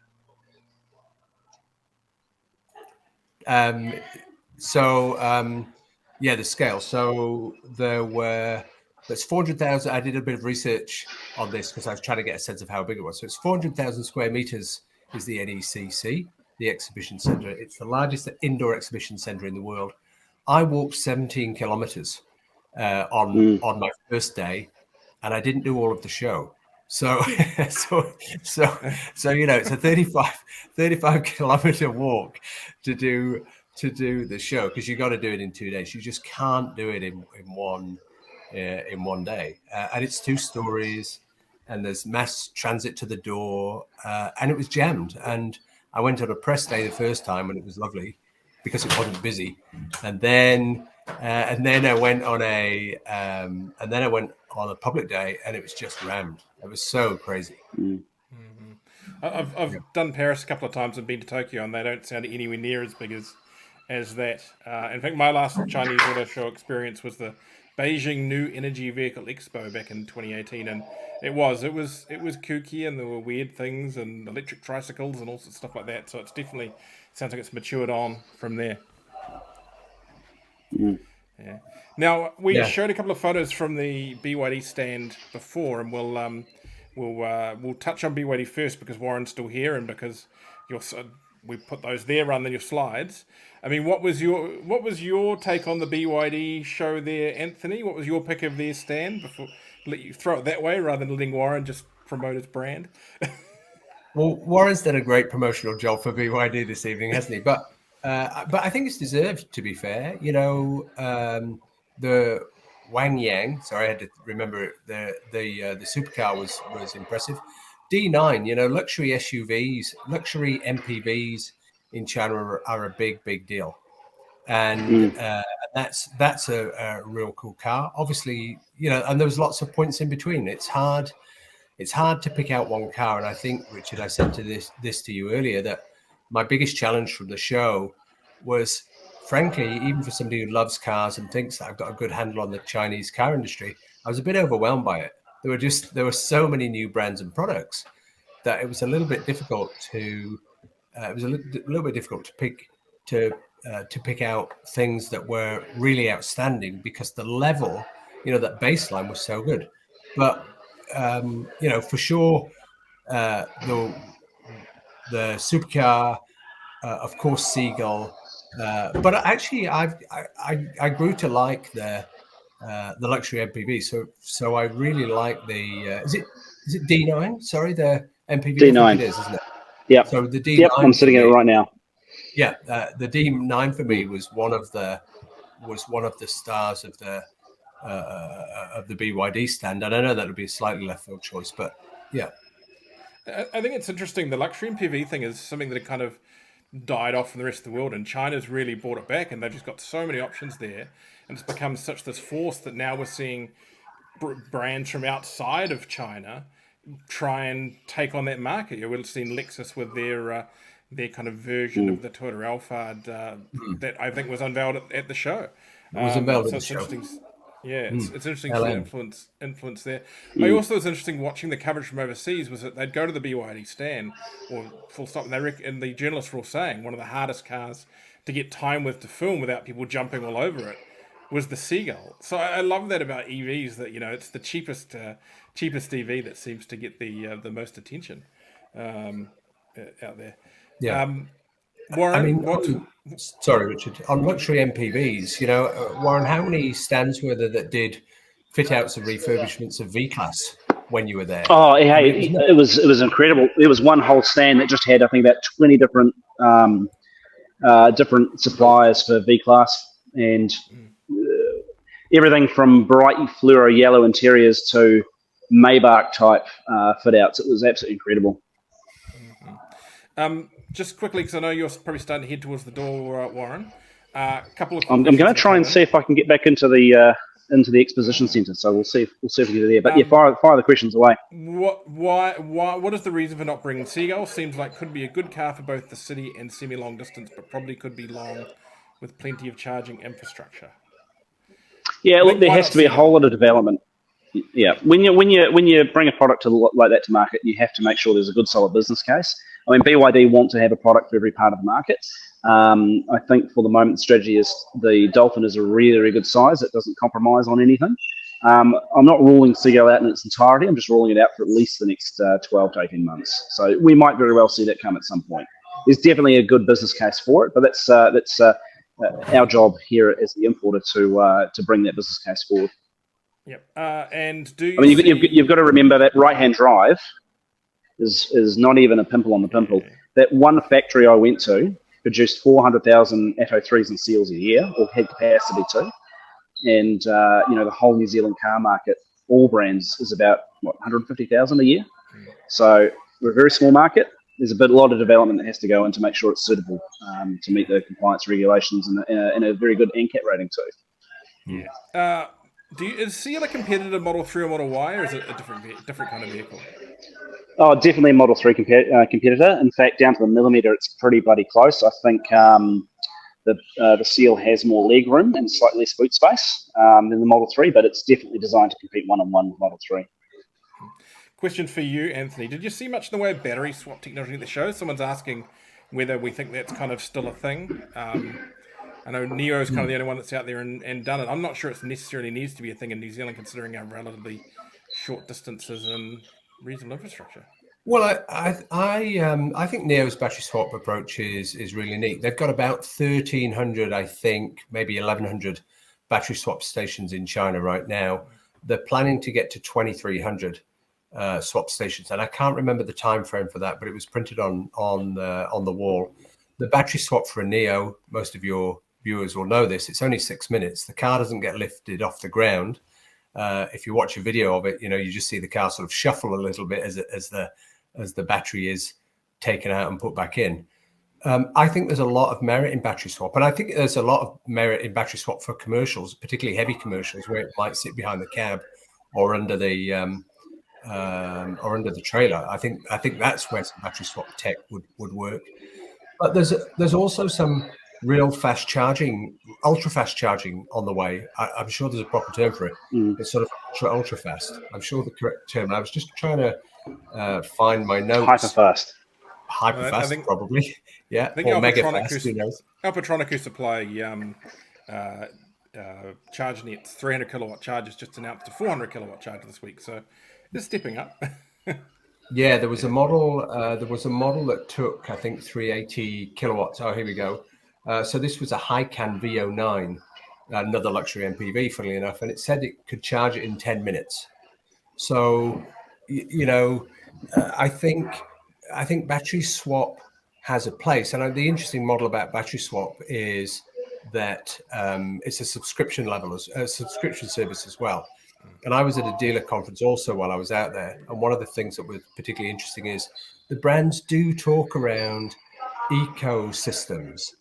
The scale. So there's 400,000. I did a bit of research on this because I was trying to get a sense of how big it was. So it's 400,000 square meters is the NECC, the exhibition center. It's the largest indoor exhibition center in the world. I walked 17 kilometers on my first day, and I didn't do all of the show. So it's a 35 kilometer walk to do the show, because you got to do it in 2 days. You just can't do it in one day, and it's 2 stories, and there's mass transit to the door, and it was jammed. And I went on a press day the first time, and it was lovely because it wasn't busy. And then I went on a public day, and it was just rammed. It was so crazy. Mm-hmm. I've done Paris a couple of times and been to Tokyo, and they don't sound anywhere near as big as that. In fact, my last Chinese auto show experience was the Beijing New Energy Vehicle Expo back in 2018, and it was kooky, and there were weird things and electric tricycles and all sorts of stuff like that. So it's definitely sounds like it's matured on from there. Yeah. Now we showed a couple of photos from the BYD stand before, and we'll touch on BYD first because Warren's still here, and because we put those there rather than your slides. I mean, what was your take on the BYD show there, Anthony? What was your pick of their stand? Before let you throw it that way rather than letting Warren just promote his brand. Well, Warren's done a great promotional job for BYD this evening, hasn't he? But I think it's deserved, to be fair. The Wang Yang. Sorry, I had to remember it. The supercar was impressive. D9. Luxury SUVs, luxury MPVs in China are a big deal. and that's a real cool car. Obviously, and there was lots of points in between. It's hard to pick out one car, and I think, Richard, I said this to you earlier, that my biggest challenge from the show was, frankly, even for somebody who loves cars and thinks that I've got a good handle on the Chinese car industry, I was a bit overwhelmed by it. There were so many new brands and products that it was a little bit difficult to pick out things that were really outstanding, because the level, that baseline was so good. But for sure, the supercar, of course, Seagull. But actually, I grew to like the luxury MPV. So I really like the is it D9? Sorry, the MPV. D9. I think it is, isn't it? Yeah. So the D9. Yep, I'm sitting in it right now. Yeah, the D9 for me was one of the stars of the BYD stand, and I know that would be a slightly left field choice, but yeah. I think it's interesting. The luxury MPV thing is something that kind of died off from the rest of the world, and China's really brought it back, and they've just got so many options there, and it's become such this force that now we're seeing brands from outside of China try and take on that market. We've seen Lexus with their kind of version of the Toyota Alphard that I think was unveiled at the show. It was unveiled at the it's show. interesting. Yeah, it's interesting to see the influence there. But also, was interesting watching the coverage from overseas was that they'd go to the BYD stand, or full stop, and the journalists were all saying one of the hardest cars to get time with to film without people jumping all over it was the Seagull. So I love that about EVs, that it's the cheapest EV that seems to get the most attention out there. Yeah. Warren, sorry, Richard. On luxury MPVs, Warren, how many stands were there that did fit outs and refurbishments of V-Class when you were there? Oh, hey, it was incredible. There was one whole stand that just had, I think, about 20 different different suppliers for V-Class, and everything from bright fluoro yellow interiors to Maybach type fit outs. It was absolutely incredible. Just quickly, because I know you're probably starting to head towards the door, Warren. Couple of. I'm going to try and see if I can get back into the exposition centre. So we'll see if we can get there. But fire the questions away. What is the reason for not bringing Seagull? Seems like could be a good car for both the city and semi-long distance, but probably could be long with plenty of charging infrastructure. Yeah, look, there has to be a whole lot of development. Yeah, when you bring a product like that to market, you have to make sure there's a good, solid business case. I mean, BYD want to have a product for every part of the market. I think for the moment, the strategy is the Dolphin is a really, really good size. It doesn't compromise on anything. I'm not ruling Seagull out in its entirety. I'm just ruling it out for at least the next 12 to 18 months. So we might very well see that come at some point. There's definitely a good business case for it, but that's our job here as the importer to bring that business case forward. Yep. And do you? I mean, you've got to remember that right-hand drive is not even a pimple on the pimple. Okay. That one factory I went to produced 400,000 Atto 3s and seals a year, or had capacity to. And the whole New Zealand car market, all brands, is about 150,000 a year. So we're a very small market. There's a lot of development that has to go in to make sure it's suitable to meet the compliance regulations and a very good NCAT rating too. Yeah. Is Seal a competitor Model 3 or Model Y, or is it a different kind of vehicle? Oh, definitely a Model 3 competitor. In fact, down to the millimetre, it's pretty bloody close. I think the Seal has more leg room and slightly less boot space than the Model 3, but it's definitely designed to compete one-on-one with Model 3. Question for you, Anthony. Did you see much in the way of battery swap technology at the show? Someone's asking whether we think that's kind of still a thing. I know Neo's kind of the only one that's out there and done it. I'm not sure it necessarily needs to be a thing in New Zealand, considering our relatively short distances and reasonable infrastructure. Well, I think Neo's battery swap approach is really neat. They've got about 1,300, I think, maybe 1,100 battery swap stations in China right now. They're planning to get to 2,300 swap stations, and I can't remember the time frame for that, but it was printed on the wall. The battery swap for a Neo, most of your viewers will know this, it's only 6 minutes. The car doesn't get lifted off the ground. If you watch a video of it, you just see the car sort of shuffle a little bit as the battery is taken out and put back in. I think there's a lot of merit in battery swap, and I think there's a lot of merit in battery swap for commercials, particularly heavy commercials, where it might sit behind the cab or under the trailer. I think that's where some battery swap tech would work. But there's also some real fast charging, ultra fast charging on the way. I'm sure there's a proper term for it. It's sort of ultra fast. I'm sure the correct term. I was just trying to find my notes. Hyperfast, probably. Yeah, I think or mega fast. Alpatronic, who supply charge nets, 300 kilowatt chargers, just announced a 400 kilowatt charger this week. So it's stepping up. Yeah, there was a model. That took, I think, 380 kilowatts. Oh, here we go. So this was a Hycan V09, another luxury MPV, funnily enough, and it said it could charge it in 10 minutes. So, I think battery swap has a place. And the interesting model about battery swap is that it's a subscription subscription service as well. And I was at a dealer conference also while I was out there. And one of the things that was particularly interesting is the brands do talk around ecosystems.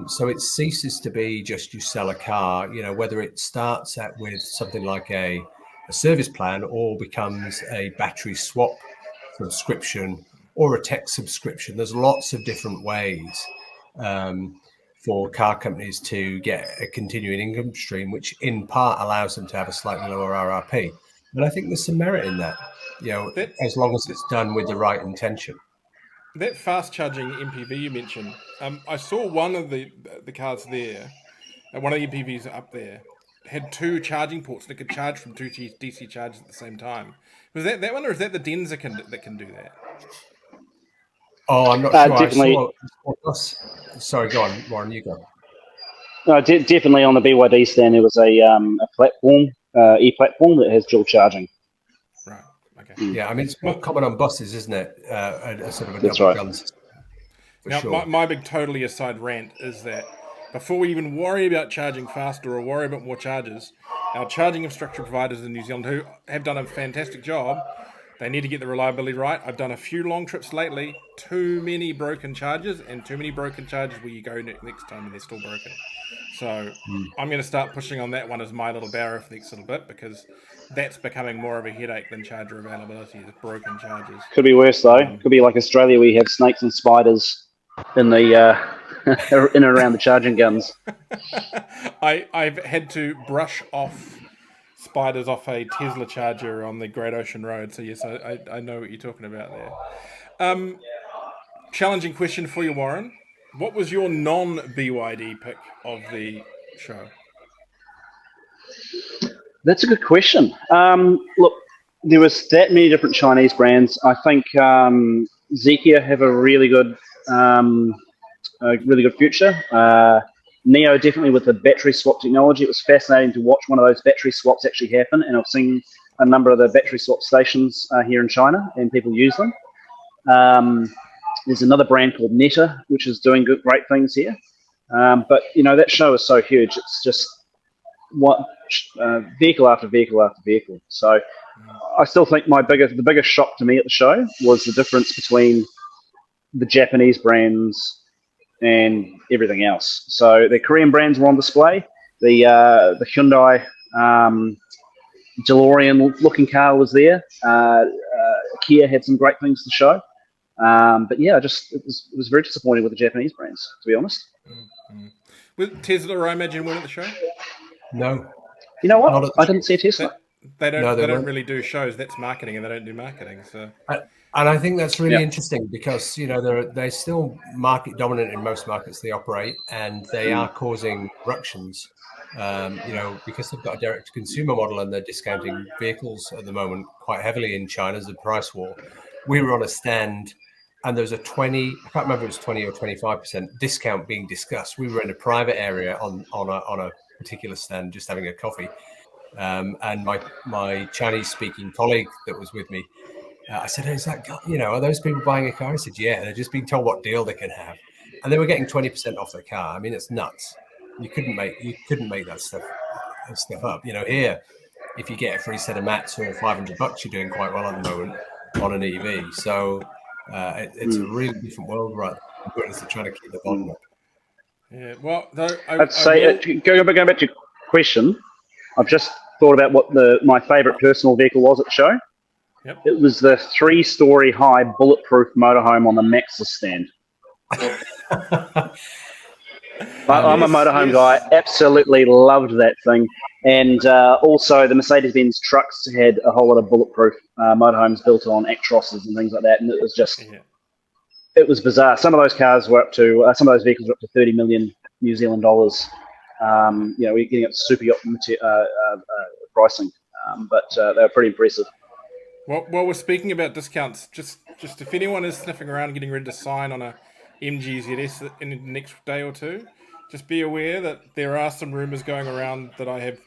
So it ceases to be just you sell a car, whether it starts with something like a service plan or becomes a battery swap subscription or a tech subscription. There's lots of different ways for car companies to get a continuing income stream, which in part allows them to have a slightly lower RRP. And I think there's some merit in that, as long as it's done with the right intention. That fast charging MPV you mentioned, I saw one of the cars there, one of the MPVs up there, had 2 charging ports that could charge from 2 DC chargers at the same time. Was that one, or is that the Denza that can do that? Oh, I'm not sure. Definitely. Sorry, go on, Warren, you go. No, definitely on the BYD stand, there was a platform, e-platform that has dual charging. Right, okay. Yeah, I mean, it's more common on buses, isn't it? A sort of a That's double right. gun system. Now, Sure. my big totally aside rant is that before we even worry about charging faster or worry about more chargers, our charging infrastructure providers in New Zealand, who have done a fantastic job, they need to get the reliability right. I've done a few long trips lately, too many broken chargers and too many broken chargers where you go next time and they're still broken. So I'm going to start pushing on that one as my little barrier for the next little bit, because that's becoming more of a headache than charger availability, the broken chargers. Could be worse though. Could be like Australia, where you have snakes and spiders in the in and around the charging guns. I've had to brush off spiders off a Tesla charger on the Great Ocean Road. So yes, I know what you're talking about there. Challenging question for you, Warren. What was your non-BYD pick of the show? That's a good question. Look, there was that many different Chinese brands. I think Zeekr have a really good future. Neo definitely with the battery swap technology. It was fascinating to watch one of those battery swaps actually happen, and I've seen a number of the battery swap stations here in China, and people use them. There's another brand called Neta, which is doing great things here. But that show is so huge; it's just vehicle after vehicle after vehicle. So I still think the biggest shock to me at the show was the difference between the Japanese brands and everything else. So the Korean brands were on display. The Hyundai DeLorean looking car was there. Kia had some great things to show. But yeah, it was very disappointing with the Japanese brands, to be honest. Mm-hmm. With Tesla, I imagine, weren't at the show? No. You know what? I didn't see a Tesla. They don't really do shows. That's marketing, and they don't do marketing. So. And I think that's really interesting because they're still market dominant in most markets they operate, and they are causing ructions. Because they've got a direct to consumer model and they're discounting vehicles at the moment quite heavily in China as a price war. We were on a stand, and there was I can't remember if it was 20 or 25% discount being discussed. We were in a private area on a particular stand, just having a coffee. And my Chinese speaking colleague that was with me, I said, "Is that are those people buying a car?" He said, "Yeah, they're just being told what deal they can have," and they were getting 20% off their car. I mean, it's nuts. You couldn't make that stuff up. Here, if you get a free set of mats for $500, you're doing quite well at the moment on an EV. So it's a really different world, right? Britain's are trying to keep the volume up. Yeah. Well, though, I'd say, going back to your question, I've just thought about what my favourite personal vehicle was at the show. Yep. It was the 3-story high bulletproof motorhome on the Maxis stand. I'm a motorhome guy. Absolutely loved that thing. And also the Mercedes-Benz trucks had a whole lot of bulletproof motorhomes built on Actroses and things like that. And it was just, it was bizarre. Some of those cars were up to, some of those vehicles were up to 30 million New Zealand dollars. We're getting up to super yacht pricing, but they were pretty impressive. Well, while we're speaking about discounts, just if anyone is sniffing around getting ready to sign on a MGZS in the next day or two, just be aware that there are some rumours going around that I have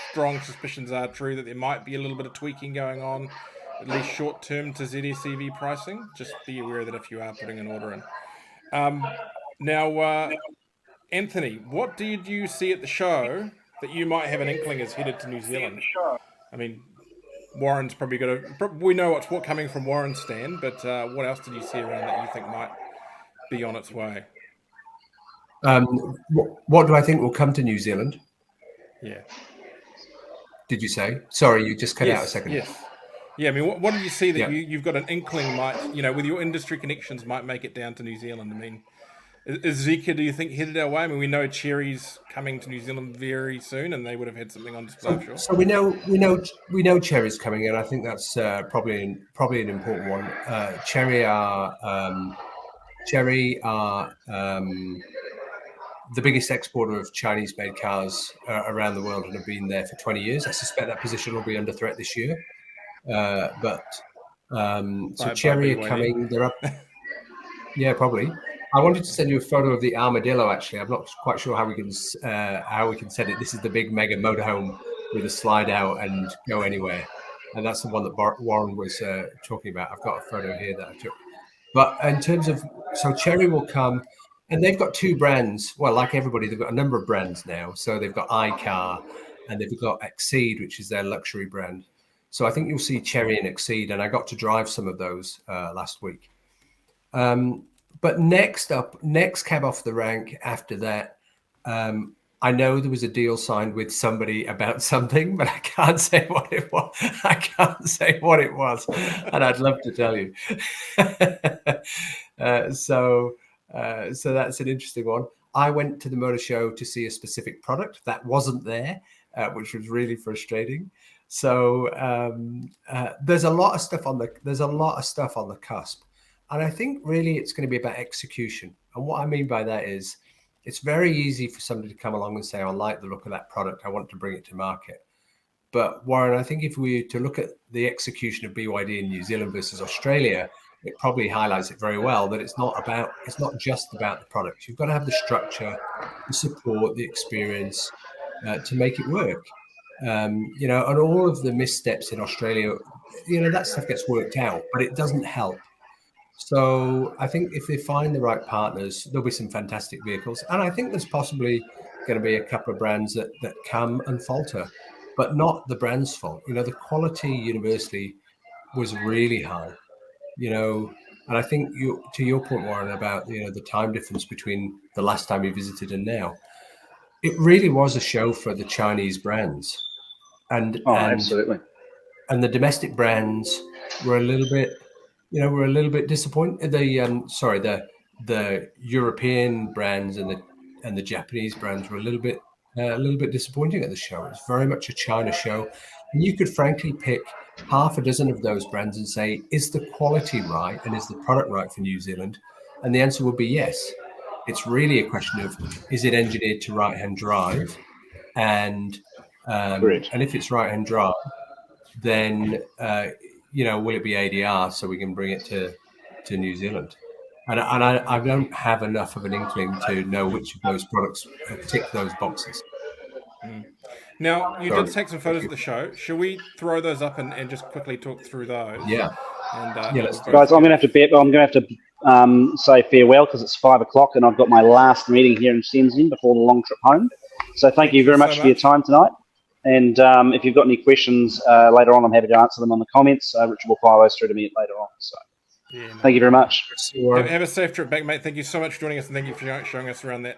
strong suspicions are true, that there might be a little bit of tweaking going on, at least short term, to ZSEV pricing. Just be aware that if you are putting an order in. Now, Anthony, what did you see at the show that you might have an inkling is headed to New Zealand? I mean, Warren's probably got a... We know what's coming from Warren's stand, but what else did you see around that you think might be on its way? What do I think will come to New Zealand? Yeah. Did you say? Sorry, you just cut out a second. Yes. Yeah, I mean, what did you see that you've got an inkling might, with your industry connections, might make it down to New Zealand? I mean, is Zika, do you think, headed our way? I mean, we know Cherry's coming to New Zealand very soon, and they would have had something on display, I'm sure. So we know Cherry's coming in. I think that's probably an important one. Cherry are the biggest exporter of Chinese-made cars around the world, and have been there for 20 years. I suspect that position will be under threat this year. So Cherry are coming. They're up. Yeah, probably. I wanted to send you a photo of the Armadillo. Actually, I'm not quite sure how we can send it. This is the big mega motorhome with a slide out and go anywhere, and that's the one that Warren was talking about. I've got a photo here that I took. But in terms of, so Cherry will come, and they've got two brands. Well, like everybody, they've got a number of brands now. So they've got iCar, and they've got Exceed, which is their luxury brand. So I think you'll see Cherry and Exceed, and I got to drive some of those last week. But next cab off the rank after that, I know there was a deal signed with somebody about something, but I can't say what it was. And I'd love to tell you. So that's an interesting one. I went to the motor show to see a specific product that wasn't there, which was really frustrating. So there's a lot of stuff on the cusp. And I think really it's going to be about execution. And what I mean by that is it's very easy for somebody to come along and say, I like the look of that product, I want to bring it to market. But Warren, I think if we were to look at the execution of BYD in New Zealand versus Australia, it probably highlights it very well that it's not just about the product. You've got to have the structure, the support, the experience to make it work. And all of the missteps in Australia, that stuff gets worked out, but it doesn't help. So I think if they find the right partners, there'll be some fantastic vehicles. And I think there's possibly going to be a couple of brands that come and falter, but not the brand's fault. The quality universally was really high, and I think to your point, Warren, about, the time difference between the last time you visited and now, it really was a show for the Chinese brands. Absolutely. And the domestic brands were a little bit disappointed. The European brands and the Japanese brands were a little bit disappointing at the show. It was very much a China show, and you could frankly pick half a dozen of those brands and say, is the quality right and is the product right for New Zealand? And the answer would be yes. It's really a question of, is it engineered to right-hand drive, and if it's right-hand drive, then will it be ADR so we can bring it to New Zealand? And I don't have enough of an inkling to know which of those products tick those boxes. Now, you did take some photos at the show. Shall we throw those up and just quickly talk through those? Yeah. Guys, I'm going to have to say farewell because it's 5:00 and I've got my last meeting here in Shenzhen before the long trip home. So thank you very much for your time tonight. And if you've got any questions later on, I'm happy to answer them on the comments. Richard will fire those through to me later on. So Yeah, no, Thank you very much. have a safe trip back, mate. Thank you so much for joining us, and thank you for showing us around that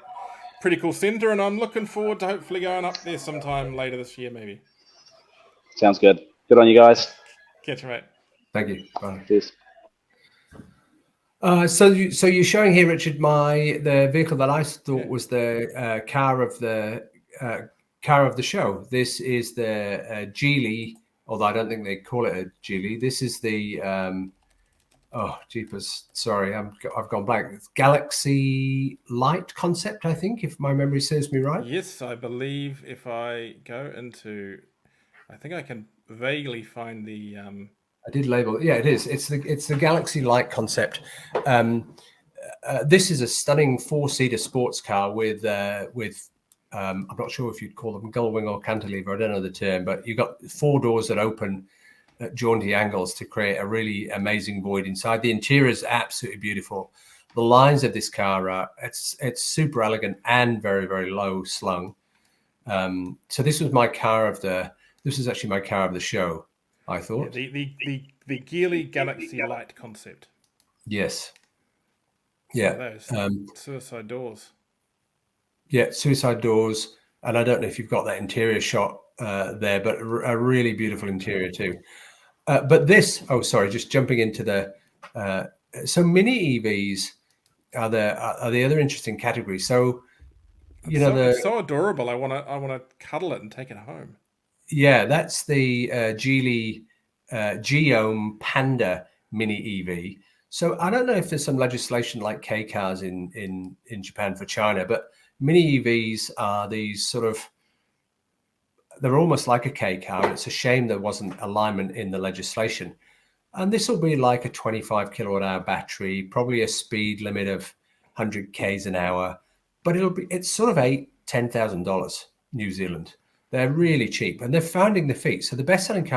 pretty cool centre. And I'm looking forward to hopefully going up there sometime later this year, maybe. Sounds good. Good on you guys. Catch you, mate. Thank you. Bye. Cheers. So you're showing here, Richard, the vehicle that I thought was the car of the show. This is the Geely, although I don't think they call it a Geely. This is the oh jeepers, sorry, I've gone blank. It's Galaxy Light concept, I think, if my memory serves me right. Yes, I believe if I go into, I think I can vaguely find the. I did label. Yeah, it is. It's the Galaxy Light concept. This is a stunning 4-seater sports car with I'm not sure if you'd call them gull wing or cantilever. I don't know the term, but you've got 4 doors that open at jaunty angles to create a really amazing void inside. The interior is absolutely beautiful. The lines of this car are it's super elegant and very, very low slung. So this was my car of the. This is actually my car of the show, I thought. Yeah, the Geely Galaxy Light concept. Yes. Yeah. Those suicide doors. Yeah, suicide doors, and I don't know if you've got that interior shot there, but a really beautiful interior too. But this, just jumping into the so mini EVs are the other interesting category. So it's so adorable. I want to cuddle it and take it home. Yeah, that's the Geely Geome Panda mini EV. So I don't know if there's some legislation like K cars in Japan for China, but mini EVs are these they're almost like a K car. It's a shame there wasn't alignment in the legislation. And this will be like a 25 kilowatt hour battery, probably a speed limit of 100 Ks an hour, but it's sort of $10,000 New Zealand. They're really cheap and they're finding their feet. So the best-selling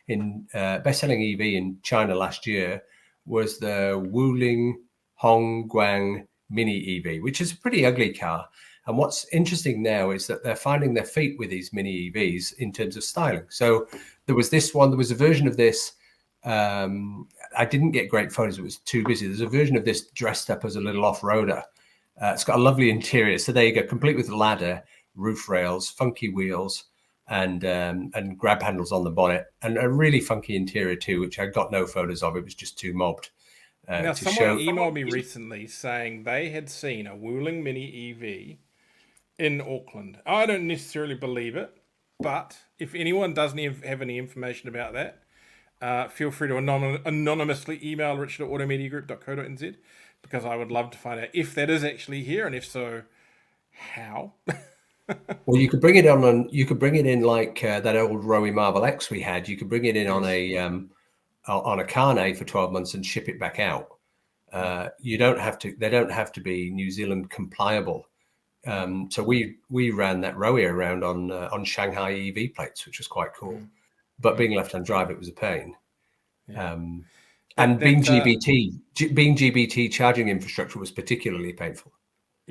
EV in China last year was the Wuling Hongguang Mini EV, which is a pretty ugly car. And what's interesting now is that they're finding their feet with these mini EVs in terms of styling. So there was a version of this. I didn't get great photos. It was too busy. There's a version of this dressed up as a little off-roader. It's got a lovely interior. So there you go, complete with a ladder, roof rails, funky wheels, and grab handles on the bonnet, and a really funky interior too, which I got no photos of. It was just too mobbed. Now, someone emailed me recently saying they had seen a Wuling Mini EV in Auckland. I don't necessarily believe it, but if anyone doesn't have any information about that, feel free to anonymously email richard@automediagroup.co.nz, because I would love to find out if that is actually here, and if so, how. Well, you could bring it on. You could bring it in like that old Rowie Marvel X we had. You could bring it in on a carnet for 12 months and ship it back out. You don't have to. They don't have to be New Zealand compliable. So we ran that Rowie around on Shanghai EV plates, which was quite cool. But being left-hand drive, it was a pain. Yeah. Being GBT charging infrastructure was particularly painful.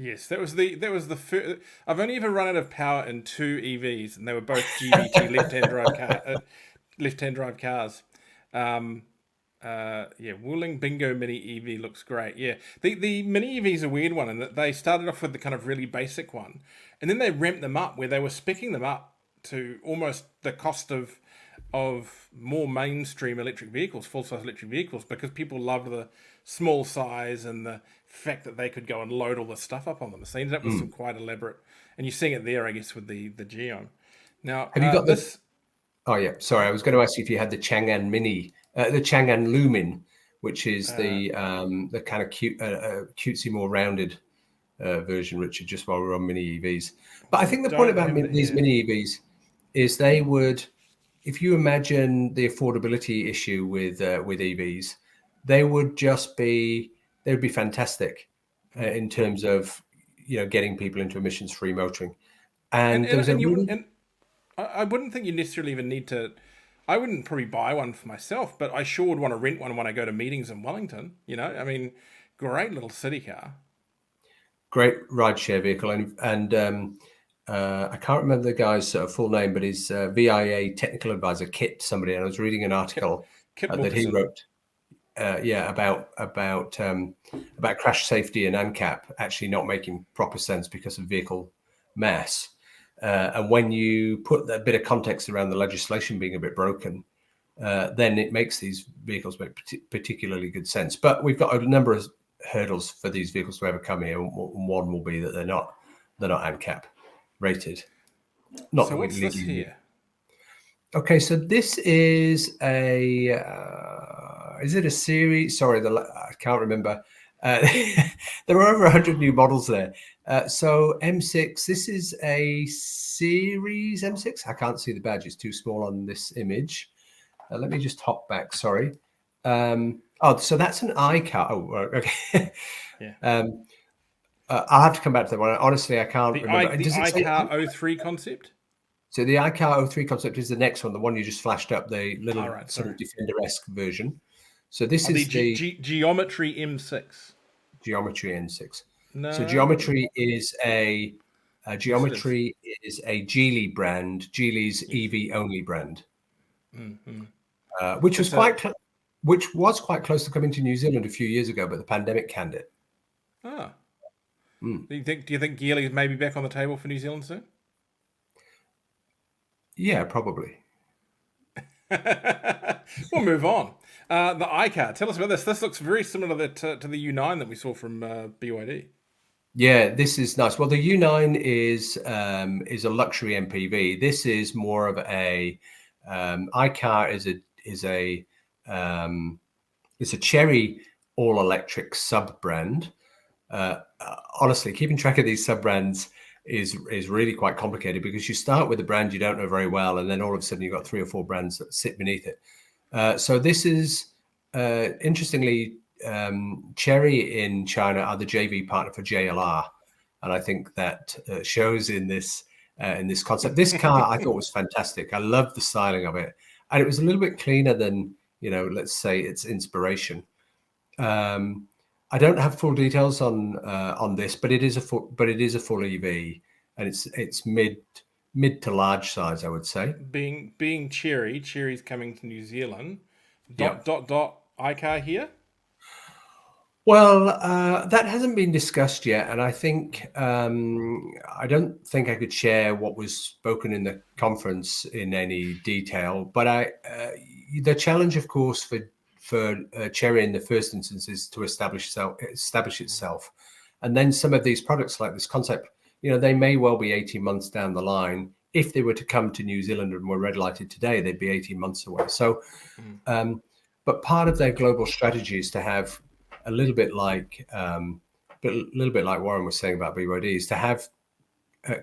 Yes, that was the first. I've only ever run out of power in 2 EVs, and they were both GBT left-hand drive cars. Wuling Bingo Mini EV looks great. Yeah, the Mini EV is a weird one, in that they started off with the kind of really basic one, and then they ramped them up where they were speccing them up to almost the cost of more mainstream electric vehicles, full-size electric vehicles, because people loved the small size and the fact that they could go and load all the stuff up on them. So they ended up with some quite elaborate, and you're seeing it there, I guess, with the Geome. Now, have you got this? Oh yeah, sorry, I was going to ask you if you had the Chang'an Mini, the Chang'an Lumin, which is the kind of cutesy, more rounded version, Richard. Just while we're on mini EVs, but I think the point about these mini EVs is they would. If you imagine the affordability issue with EVs, they would be fantastic in terms of getting people into emissions-free motoring. And I wouldn't think you necessarily even need to. I wouldn't probably buy one for myself, but I sure would want to rent one when I go to meetings in Wellington. I mean, great little city car, great ride-share vehicle, and I can't remember the guy's full name, but his VIA technical advisor, Kit somebody, and I was reading an article Kit that he wrote. about crash safety and ANCAP actually not making proper sense because of vehicle mass. And when you put that bit of context around the legislation being a bit broken, then it makes these vehicles make particularly good sense. But we've got a number of hurdles for these vehicles to overcome here. One will be that they're not ANCAP rated. Not so what's this here? Okay, so this is is it a series? Sorry, I can't remember. There are over 100 new models there. So M6, this is a series M6. I can't see the badge; it's too small on this image. Let me just hop back. Sorry. So that's an iCar. Oh, okay. Yeah. I'll have to come back to that one. Honestly, I can't remember. The iCar 03 concept? So the iCar 03 concept is the next one, the one you just flashed up, the little sort of Defender-esque version. So this is the Geometry M6. Geometry M6. No. So Geometry is a Geely brand, Geely's EV only brand, which was quite close to coming to New Zealand a few years ago, but the pandemic canned it. Ah. Do you think Geely is maybe back on the table for New Zealand soon? Yeah, probably. We'll move on. The iCar. Tell us about this. This looks very similar to the U9 that we saw from BYD. Yeah, this is nice. Well, the U9 is a luxury MPV. This is more of a iCar is a Chery all electric sub brand. Honestly, keeping track of these sub brands is really quite complicated because you start with a brand you don't know very well, and then all of a sudden you've got 3 or 4 brands that sit beneath it. So this is interestingly, Chery in China are the JV partner for JLR, and I think that shows in this concept. This car I thought was fantastic. I loved the styling of it, and it was a little bit cleaner than let's say its inspiration. I don't have full details on this, but it is a full EV, and it's mid to large size, I would say. Being Chery's coming to New Zealand. iCar here. Well, that hasn't been discussed yet, and I think I don't think I could share what was spoken in the conference in any detail. But the challenge, of course, for Chery in the first instance is to establish itself, and then some of these products like this concept, they may well be 18 months down the line. If they were to come to New Zealand and were red lighted today, they'd be 18 months away. So, but part of their global strategy is to have a little bit like Warren was saying about BYD, is to have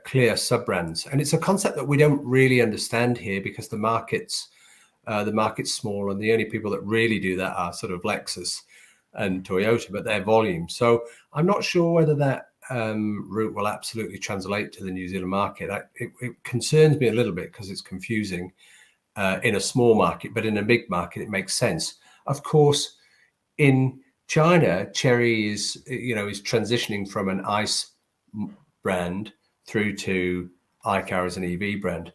clear sub brands, and it's a concept that we don't really understand here because the market's small, and the only people that really do that are sort of Lexus and Toyota, but their volume. So I'm not sure whether that route will absolutely translate to the New Zealand market. It concerns me a little bit because it's confusing in a small market, but in a big market, it makes sense. Of course, in China, Chery is transitioning from an ICE brand through to iCar as an EV brand,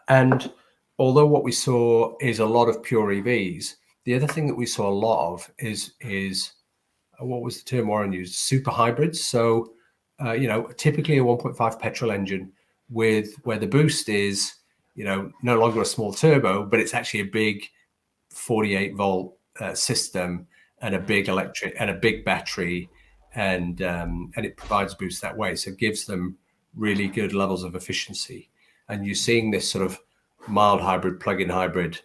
and although what we saw is a lot of pure EVs, the other thing that we saw a lot of is what was the term Warren used? Super hybrids. So, typically a 1.5 petrol engine where the boost is, no longer a small turbo, but it's actually a big 48 volt system and a big electric and a big battery, and it provides boost that way. So it gives them really good levels of efficiency. And you're seeing this sort of mild hybrid, plug-in hybrid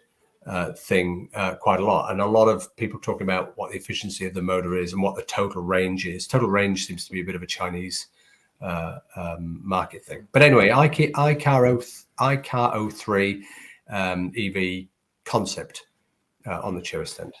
thing quite a lot, and a lot of people talking about what the efficiency of the motor is and what the total range is. Total range seems to be a bit of a Chinese market thing, but anyway, iCar 03 EV concept on the Chery stand.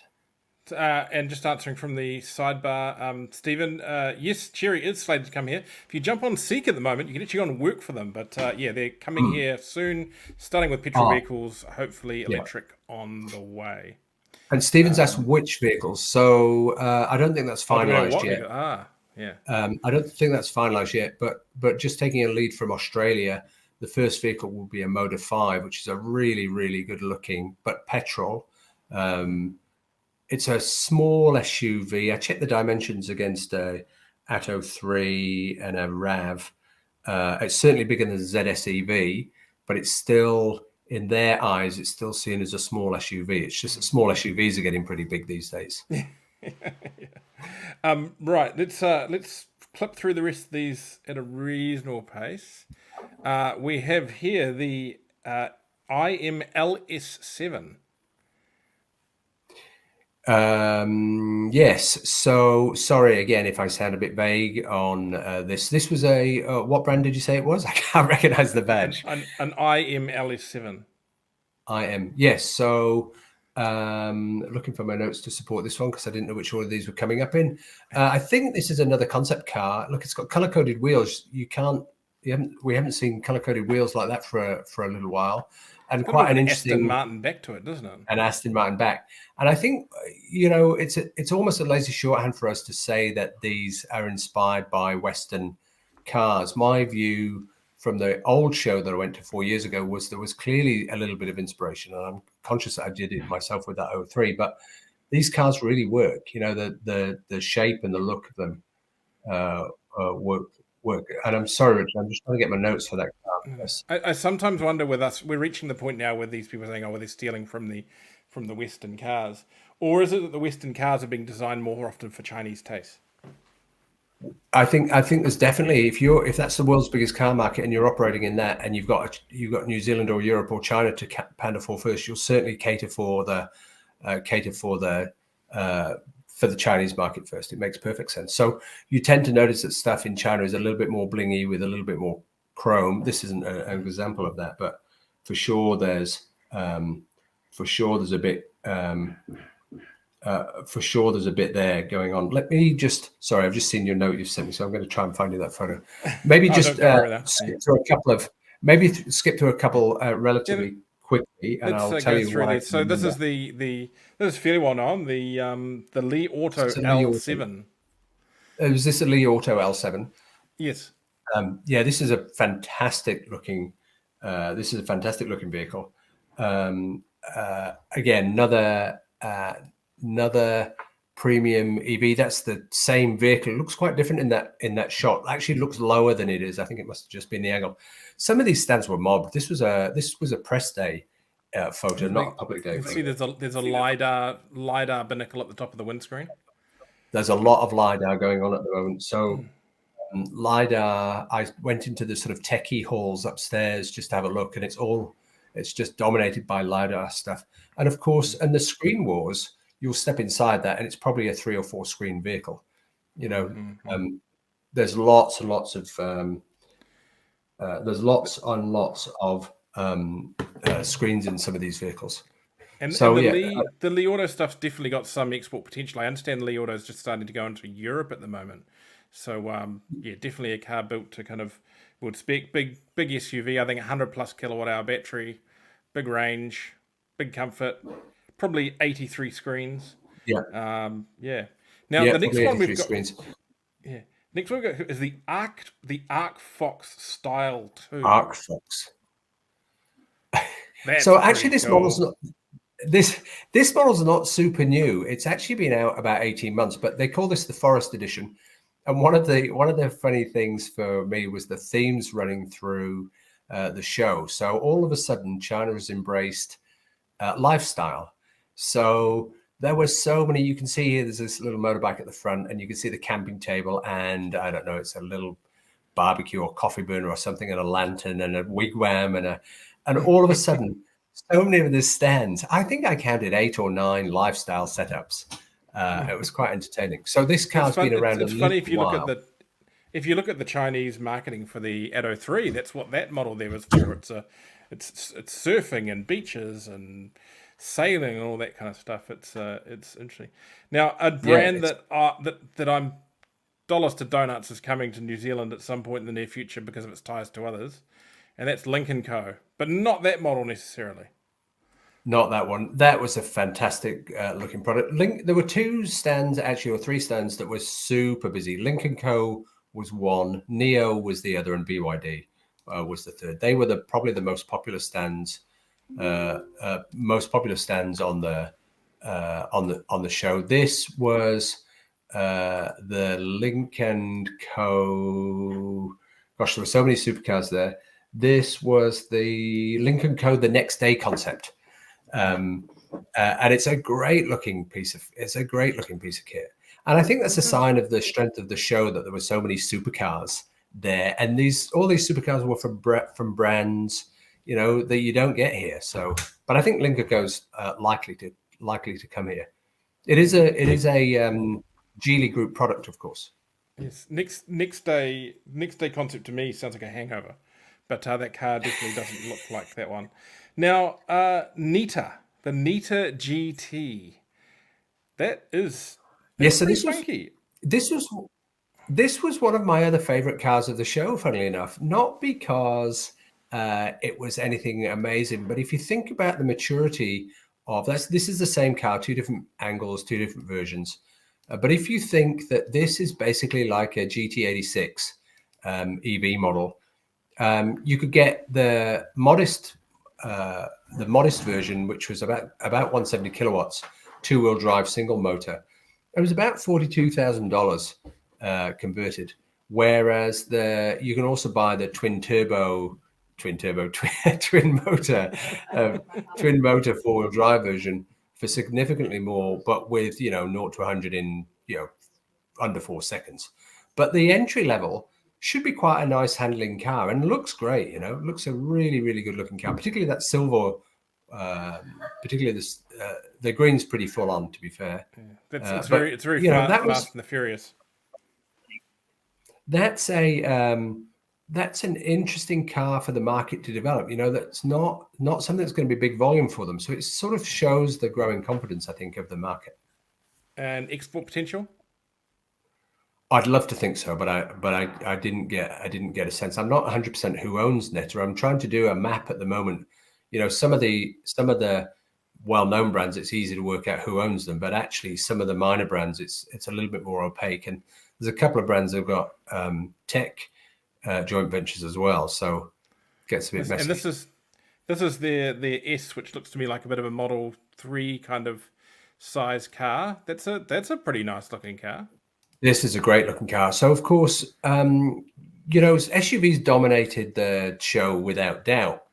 And just answering from the sidebar, Stephen, yes, Chery is slated to come here. If you jump on Seek at the moment, you can actually go and work for them. But they're coming here soon, starting with petrol vehicles, hopefully electric on the way. And Stephen's asked which vehicles. So I don't think that's finalised yet. I don't think that's finalised yet. But just taking a lead from Australia, the first vehicle will be a Motor 5, which is a really, really good looking, but petrol. it's a small SUV. I checked the dimensions against a Atto 3 and a RAV. It's certainly bigger than the ZSEV, but it's still, in their eyes, it's still seen as a small SUV. It's just that small SUVs are getting pretty big these days. Right, let's clip through the rest of these at a reasonable pace. We have here the IMLS7. Yes. So sorry again if I sound a bit vague on this. This was a what brand did you say it was? I can't recognize the badge. An IMLS7. Yes. So looking for my notes to support this one because I didn't know which order these were coming up in. I think this is another concept car. Look, it's got color coded wheels. We haven't seen color coded wheels like that for a little while. And quite an interesting Aston Martin back to it, doesn't it? An Aston Martin back. And I think, it's almost a lazy shorthand for us to say that these are inspired by Western cars. My view from the old show that I went to 4 years ago was there was clearly a little bit of inspiration. And I'm conscious that I did it myself with that 03, but these cars really work. The shape and the look of them work. And I'm sorry, Richard, I'm just trying to get my notes for that car. I sometimes wonder with us, we're reaching the point now where these people are saying, well, they're stealing from the Western cars. Or is it that the Western cars are being designed more often for Chinese taste? I think there's definitely, if that's the world's biggest car market and you're operating in that, and you've got New Zealand or Europe or China to pander for first, you'll certainly cater for the Chinese market first. It makes perfect sense. So you tend to notice that stuff in China is a little bit more blingy with a little bit more chrome. This isn't an example of that, but for sure there's a bit there going on. Let me sorry, I've just seen your note you sent me, so I'm going to try and find you that photo. Maybe skip through a couple relatively quickly, and I'll tell you why. So this is this is fairly well known. The Li Auto L7. Was this a Li Auto L7? Yes. This is a fantastic looking. Vehicle. Again, another premium EV. That's the same vehicle. It looks quite different in that shot. Actually, it looks lower than it is. I think it must have just been the angle. Some of these stands were mobbed. This was a press day photo, not a public day. You can see there's a lidar binnacle at the top of the windscreen. There's a lot of lidar going on at the moment. So. LiDAR, I went into the sort of techie halls upstairs just to have a look, and it's just dominated by LiDAR stuff. And of course, and the screen wars, you'll step inside that and it's probably a 3 or 4 screen vehicle. There's lots and lots of screens in some of these vehicles. And the Li Auto stuff's definitely got some export potential. I understand Li Auto is just starting to go into Europe at the moment. So, definitely a car built to kind of would spec, big SUV, I think 100 plus kilowatt hour battery, big range, big comfort, probably 83 screens. Yeah. Now, the next one we've got... Screens. Yeah. Next one we've got is the Arc Fox Style 2. Arc Fox. So actually this model's not... This model's not super new. It's actually been out about 18 months, but they call this the Forest Edition. And one of the funny things for me was the themes running through the show. So all of a sudden, China has embraced lifestyle. So there were so many. You can see here, there's this little motorbike at the front, and you can see the camping table, and I don't know, it's a little barbecue or coffee burner or something, and a lantern and a wigwam, and all of a sudden, so many of the stands. I think I counted 8 or 9 lifestyle setups. It was quite entertaining. So this car's been around a little while. It's funny if you look at the Chinese marketing for the Atto 3, that's what that model there was for. It's surfing and beaches and sailing and all that kind of stuff. It's interesting. Now, a brand that I'm dollars to donuts is coming to New Zealand at some point in the near future because of its ties to others, and that's Lynk & Co. But not that model necessarily. Not that one. That was a fantastic looking product. There were 2 stands, actually, or 3 stands that were super busy. Lynk & Co. was one, Neo was the other, and BYD was the third. They were probably the most popular stands on the on the show. This was the Link and Co. Gosh, there were so many supercars there. This was the Link and Co. the next day concept, and it's a great looking piece of kit. And I think that's a sign of the strength of the show that there were so many supercars there, and all these supercars were from brands, you know, that you don't get here. So, but I think Link and Co's likely to come here. It is a Geely Group product, of course. Yes. Next day concept to me sounds like a hangover, but that car definitely doesn't look like that one. Now, Nita, the Nita GT, that is yes. So this was one of my other favorite cars of the show. Funnily enough, not because it was anything amazing, but if you think about the maturity of this is the same car, two different angles, two different versions. But if you think that this is basically like a GT86 EV model, you could get the modest version, which was about 170 kilowatts, two-wheel drive, single motor. It was about $42,000 converted. Whereas you can also buy the twin motor four-wheel drive version for significantly more, but with 0 to 100 in under 4 seconds. But the entry level should be quite a nice handling car and looks great. It looks a really, really good looking car, particularly that silver. Particularly this, the green's pretty full on, to be fair. Yeah. It's very fast and the Furious. That's an interesting car for the market to develop. That's not something that's going to be big volume for them. So it sort of shows the growing confidence, I think, of the market. And export potential? I'd love to think so, but I didn't get a sense. I'm not 100% who owns Neta. I'm trying to do a map at the moment. Some of the well-known brands, it's easy to work out who owns them, but actually some of the minor brands, it's a little bit more opaque. And there's a couple of brands that've got tech joint ventures as well, so it gets a bit messy. And this is the S, which looks to me like a bit of a Model 3 kind of size car. That's a pretty nice looking car. This is a great looking car. So of course, SUVs dominated the show without doubt,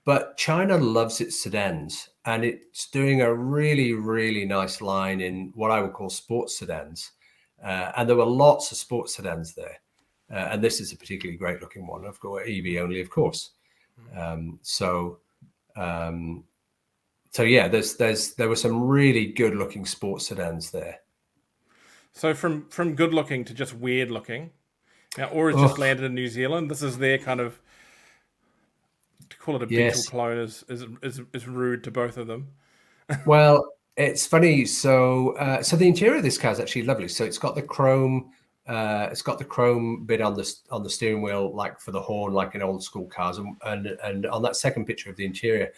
but China loves its sedans, and it's doing a really, really nice line in what I would call sports sedans. And there were lots of sports sedans there. And this is a particularly great looking one. I've got EV only, of course. So yeah, there were some really good looking sports sedans there. So from good looking to just weird looking. Now, Aura's just landed in New Zealand. This is their kind of, to call it a Beetle clone is rude to both of them. Well, it's funny. So the interior of this car is actually lovely. So it's got the chrome. It's got the chrome bit on the steering wheel, like for the horn, like in old school cars, and on that second picture of the interior,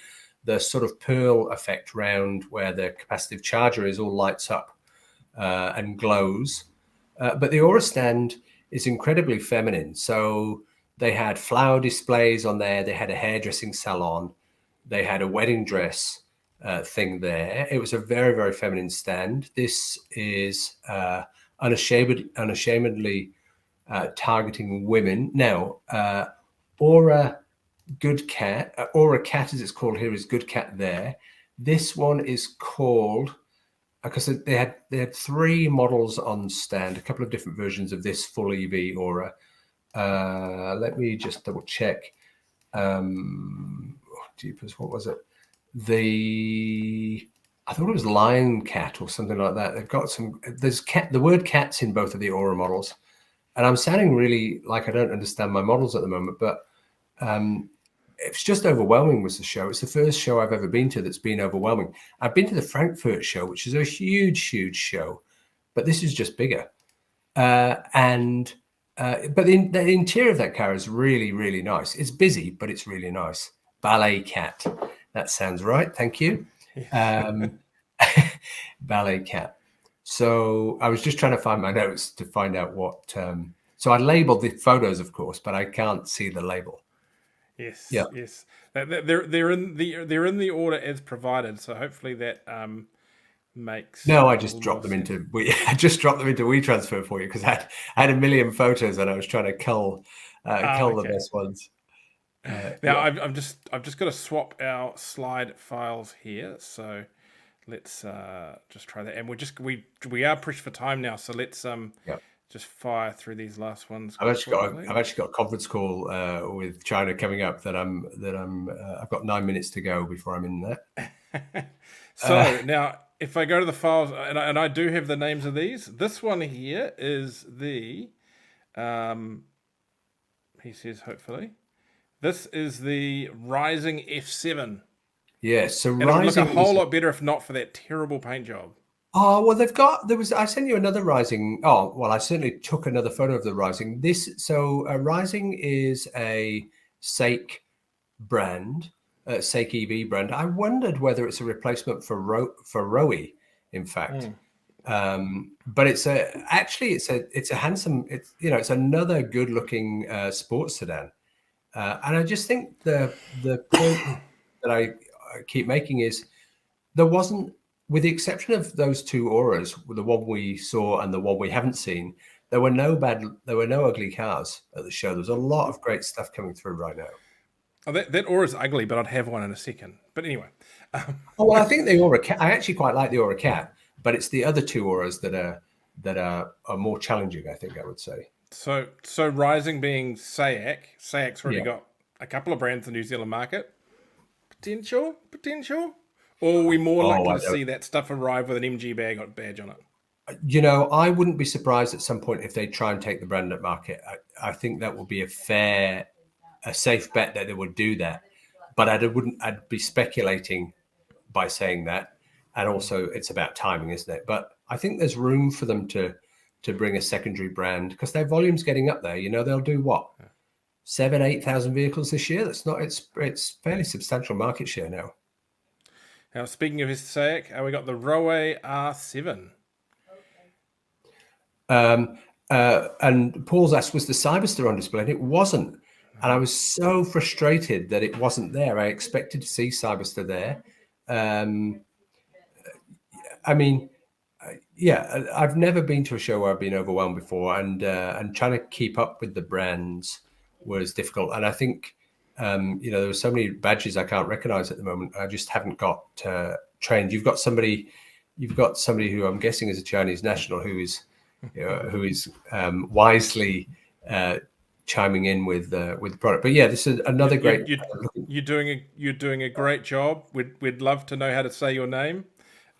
the sort of pearl effect round where the capacitive charger is all lights up and glows. But the Aura stand is incredibly feminine. So they had flower displays on there. They had a hairdressing salon. They had a wedding dress thing there. It was a very, very feminine stand. This is unashamedly targeting women. Now, Aura Good Cat, Aura Cat as it's called here, is Good Cat there. This one is called, because they had 3 models on stand, a couple of different versions of this full EV Aura. Let me just double check. Jeepers, what was it? I thought it was Lion Cat or something like that. They've got the word cat's in both of the Aura models. And I'm sounding really like I don't understand my models at the moment, but it's just overwhelming was the show. It's the first show I've ever been to that's been overwhelming. I've been to the Frankfurt show, which is a huge, huge show, but this is just bigger. But the interior of that car is really, really nice. It's busy, but it's really nice. Ballet Cat. That sounds right. Thank you. Ballet Cat. So I was just trying to find my notes to find out what. So I labeled the photos, of course, but I can't see the label. Yes. Yeah. Yes. They're in the order as provided. So hopefully that makes No, I a just little dropped more them sense. into I just dropped them into WeTransfer for you because I had a million photos and I was trying to cull the Okay. best ones. Now Yeah. I've just got to swap our slide files here. So let's just try that. And we are pushed for time now. So let's Yeah. just fire through these last ones I've quickly. actually got a conference call with China coming up that I've got 9 minutes to go before I'm in there. So now, if I go to the files, and I do have the names of these. This one here is the, he says hopefully, this is the Rising F7, Yeah, so and it would look a Rising whole is lot better if not for that terrible paint job. well I sent you another Rising. Oh, well, I certainly took another photo of the Rising. Rising is a Sake brand, Sake EV brand. I wondered whether it's a replacement for Rowe, in fact. But it's a handsome, it's another good looking sports sedan. And I just think the point that I keep making is there wasn't, with the exception of those two auras, the one we saw and the one we haven't seen, there were no ugly cars at the show. There's a lot of great stuff coming through right now. Oh, that Aura is ugly, but I'd have one in a second. But anyway, Oh, well, I think the Aura Cat, I actually quite like the Aura Cat, but it's the other two auras that are more challenging, I think I would say. so Rising being SAIC's already Yeah. got a couple of brands in the New Zealand market. Potential, or are we more likely I to don't. see that stuff arrive with an MG badge on it? I wouldn't be surprised at some point if they try and take the brand at market. I think that would be a safe bet that they would do that. But I'd be speculating by saying that. And also it's about timing, isn't it? But I think there's room for them to bring a secondary brand because their volume's getting up there. They'll do what? 7,000-8,000 vehicles this year. It's fairly substantial market share now. Now, speaking of his SAIC, we got the Rowe R7. And Paul's asked, was the Cyberster on display? And it wasn't. And I was so frustrated that it wasn't there. I expected to see Cyberster there. I've never been to a show where I've been overwhelmed before, and trying to keep up with the brands was difficult. And I think there were so many badges I can't recognize at the moment. I just haven't got trained. You've got somebody who I'm guessing is a Chinese national who is wisely chiming in with the product. But yeah, this is another great. You're doing a great job. We'd love to know how to say your name.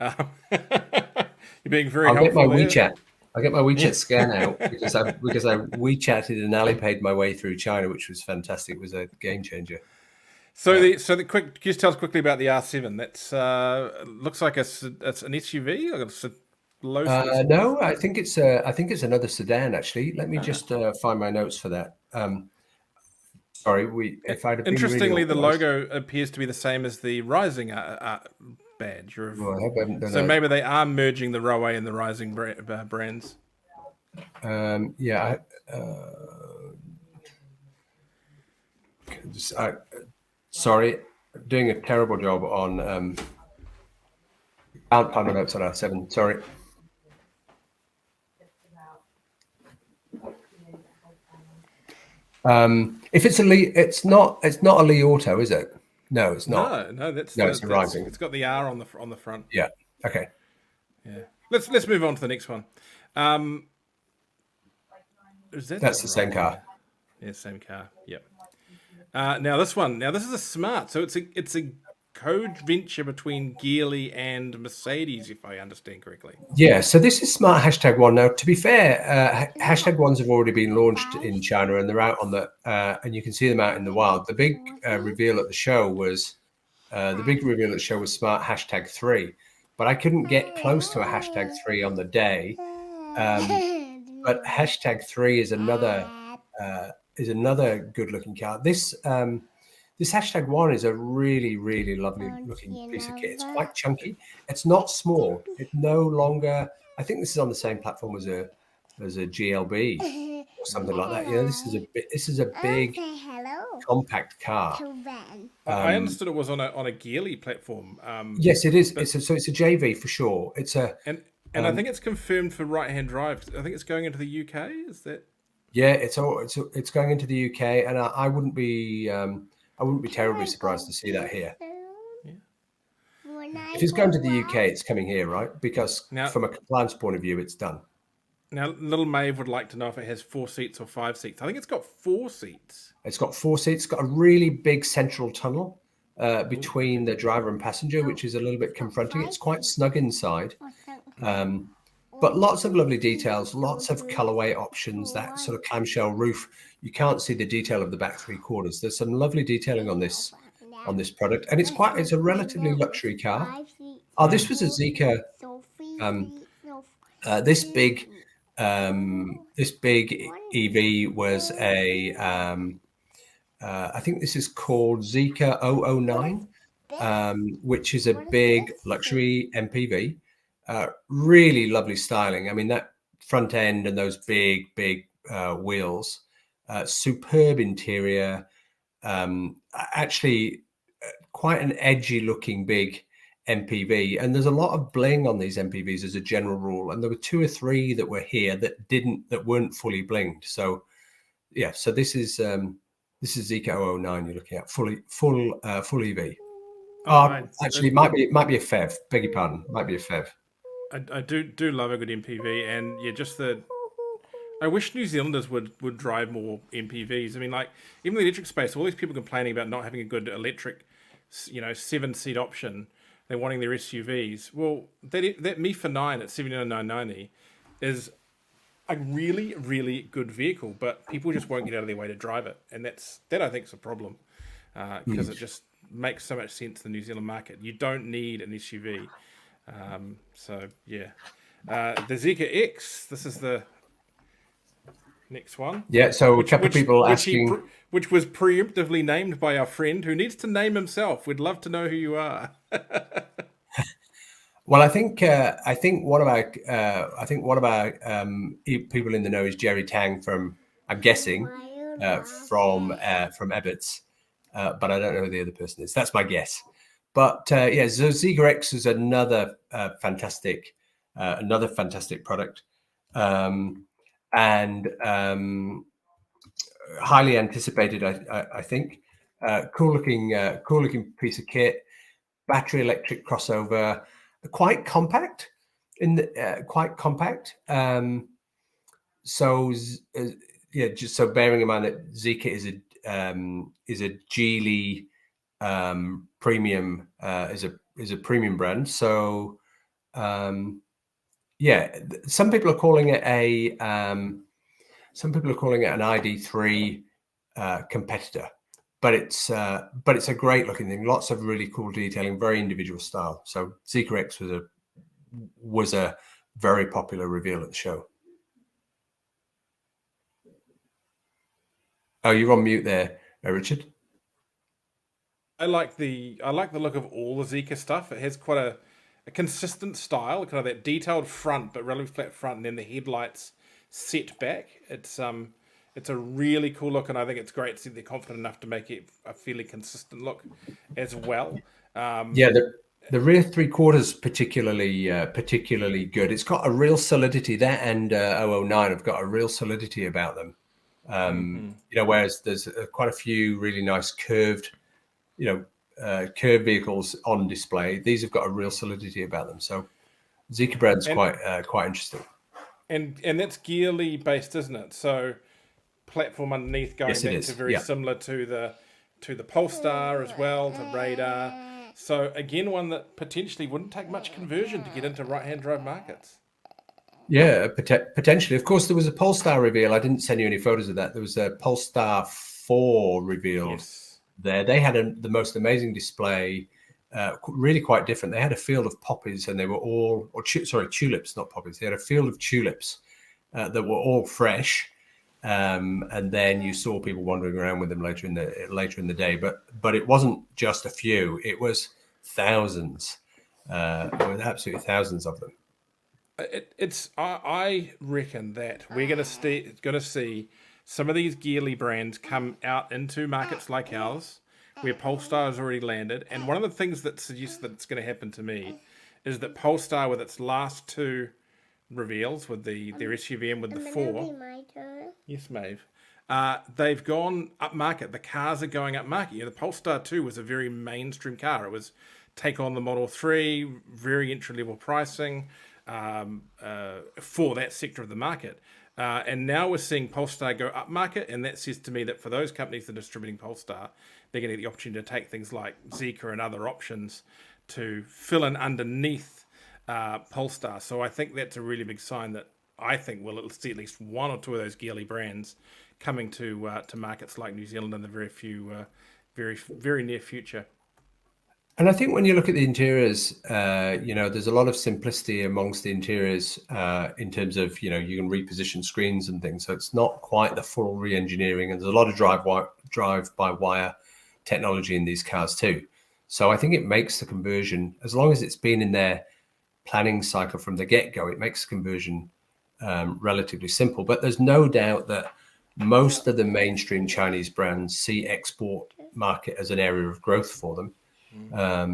You're being very helpful. I'll get my WeChat scan out because I WeChatted and Alipayed my way through China, which was fantastic. It was a game changer. So can you just tell us quickly about the R7? That's looks like it's an SUV. No, I think it's another sedan actually. Let me just find my notes for that. Sorry, if I'd have been interestingly, really the logo appears to be the same as the Rising badge. Well, I hope I haven't done So that. maybe they are merging the Rowe and the Rising brands. Sorry, doing a terrible job on. Can't find my notes on R7. Sorry. If it's a Li, it's not a Li Auto, is it? No, it's not. No, it's Rising. It's got the R on the front. Yeah. Okay. Yeah. Let's move on to the next one. That's the same car. Yeah, same car. Yep. Now this is a smart. So it's a code venture between Geely and Mercedes, if I understand correctly. Yeah. So this is Smart #1. Now, to be fair, #1s have already been launched in China, and they're out on and you can see them out in the wild. The big reveal at the show was Smart #3, but I couldn't get close to a #3 on the day. But #3 is another good-looking car. This #1 is a really, really lovely looking piece of kit. It's quite chunky. It's not small. It's no longer. I think this is on the same platform as a GLB or something like that. This is a big compact car. I understood it was on a Geely platform. Yes, it is. but- It's a JV for sure. It's a and I think it's confirmed for right-hand drive. I think it's going into the UK. Is that? Yeah, it's going into the UK, and I wouldn't be terribly surprised to see that here. If it's going to the UK, it's coming here, right? Because Now- from a compliance point of view, it's done. Now, little Maeve would like to know if it has 4 seats or 5 seats. I think it's got 4 seats. It's got 4 seats. It's got a really big central tunnel between the driver and passenger, which is a little bit confronting. It's quite snug inside, but lots of lovely details, lots of colorway options. That sort of clamshell roof. You can't see the detail of the back 3/4. There's some lovely detailing on this product, and it's a relatively luxury car. Oh, this was a Zeekr. This big EV was a I think this is called Zeekr 009, which is a big luxury MPV. Really lovely styling. I mean, that front end and those big wheels, superb interior. Actually, quite an edgy looking big MPV, and there's a lot of bling on these MPVs as a general rule, and there were 2 or 3 that were here that weren't fully blinged. So yeah, so this is Zeekr 009 you're looking at, full EV. Actually, it might be a FEV. Beg your pardon, might be a FEV. I do love a good MPV, and yeah, I wish New Zealanders would drive more MPVs. I mean, like, even the electric space, all these people complaining about not having a good electric, 7-seat option. They're wanting their SUVs. Well, that Mi for 9 at $79,990 is a really, really good vehicle, but people just won't get out of their way to drive it, and that I think is a problem because it just makes so much sense in the New Zealand market. You don't need an SUV. So yeah, the Zeekr X. This is the next one. Yeah. So a couple of people asking, which was preemptively named by our friend who needs to name himself. We'd love to know who you are. Well, I think one of our people in the know is Jerry Tang from, I'm guessing, from Ebbets, but I don't know who the other person is. That's my guess. But yeah, so Zeekr X is another fantastic product, and highly anticipated. I think cool looking piece of kit, battery electric crossover, quite compact. So yeah, just so bearing in mind that Zeekr is a Geely premium, is a premium brand. So yeah, some people are calling it an ID3 competitor, but it's a great looking thing. Lots of really cool detailing, very individual style. So Zeekr X was a very popular reveal at the show. Oh, you're on mute there, Richard. I like the look of all the Zeekr stuff. It has quite a consistent style, kind of that detailed front, but relatively flat front, and then the headlights set back. It's a really cool look, and I think it's great to see they're confident enough to make it a fairly consistent look as well. Yeah, the rear 3/4 particularly good. It's got a real solidity. That and 009 have got a real solidity about them. Whereas there's quite a few really nice curved vehicles on display. These have got a real solidity about them. So Zeekr brand's quite interesting. And that's Geely based, isn't it? So platform underneath going back to very similar to the Polestar as well, to Radar. So again, one that potentially wouldn't take much conversion to get into right-hand drive markets. Yeah, potentially. Of course, there was a Polestar reveal. I didn't send you any photos of that. There was a Polestar 4 revealed there. They had the most amazing display, really quite different. They had a field of poppies, and they were all, tulips, not poppies. They had a field of tulips that were all fresh. And then you saw people wandering around with them later in the day. But it wasn't just a few; it was thousands. There were absolutely thousands of them. I reckon that we're going to see some of these Geely brands come out into markets like ours, where Polestar has already landed. And one of the things that suggests that it's going to happen to me is that Polestar, with its last two reveals, with their SUV and with the 4. My turn. Yes, Maeve. They've gone up market. The cars are going up market. The Polestar 2 was a very mainstream car. It was take on the Model 3, very entry-level pricing for that sector of the market. And now we're seeing Polestar go up market, and that says to me that for those companies that are distributing Polestar, they're going to get the opportunity to take things like Zeekr and other options to fill in underneath Polestar. So I think that's a really big sign that I think we'll see at least one or two of those Geely brands coming to markets like New Zealand in the very near future. And I think when you look at the interiors, there's a lot of simplicity amongst the interiors in terms of, you can reposition screens and things. So it's not quite the full re-engineering, and there's a lot of drive-by-wire technology in these cars too. So I think it makes the conversion, as long as it's been in their planning cycle from the get-go, it makes the conversion relatively simple. But there's no doubt that most of the mainstream Chinese brands see export market as an area of growth for them. At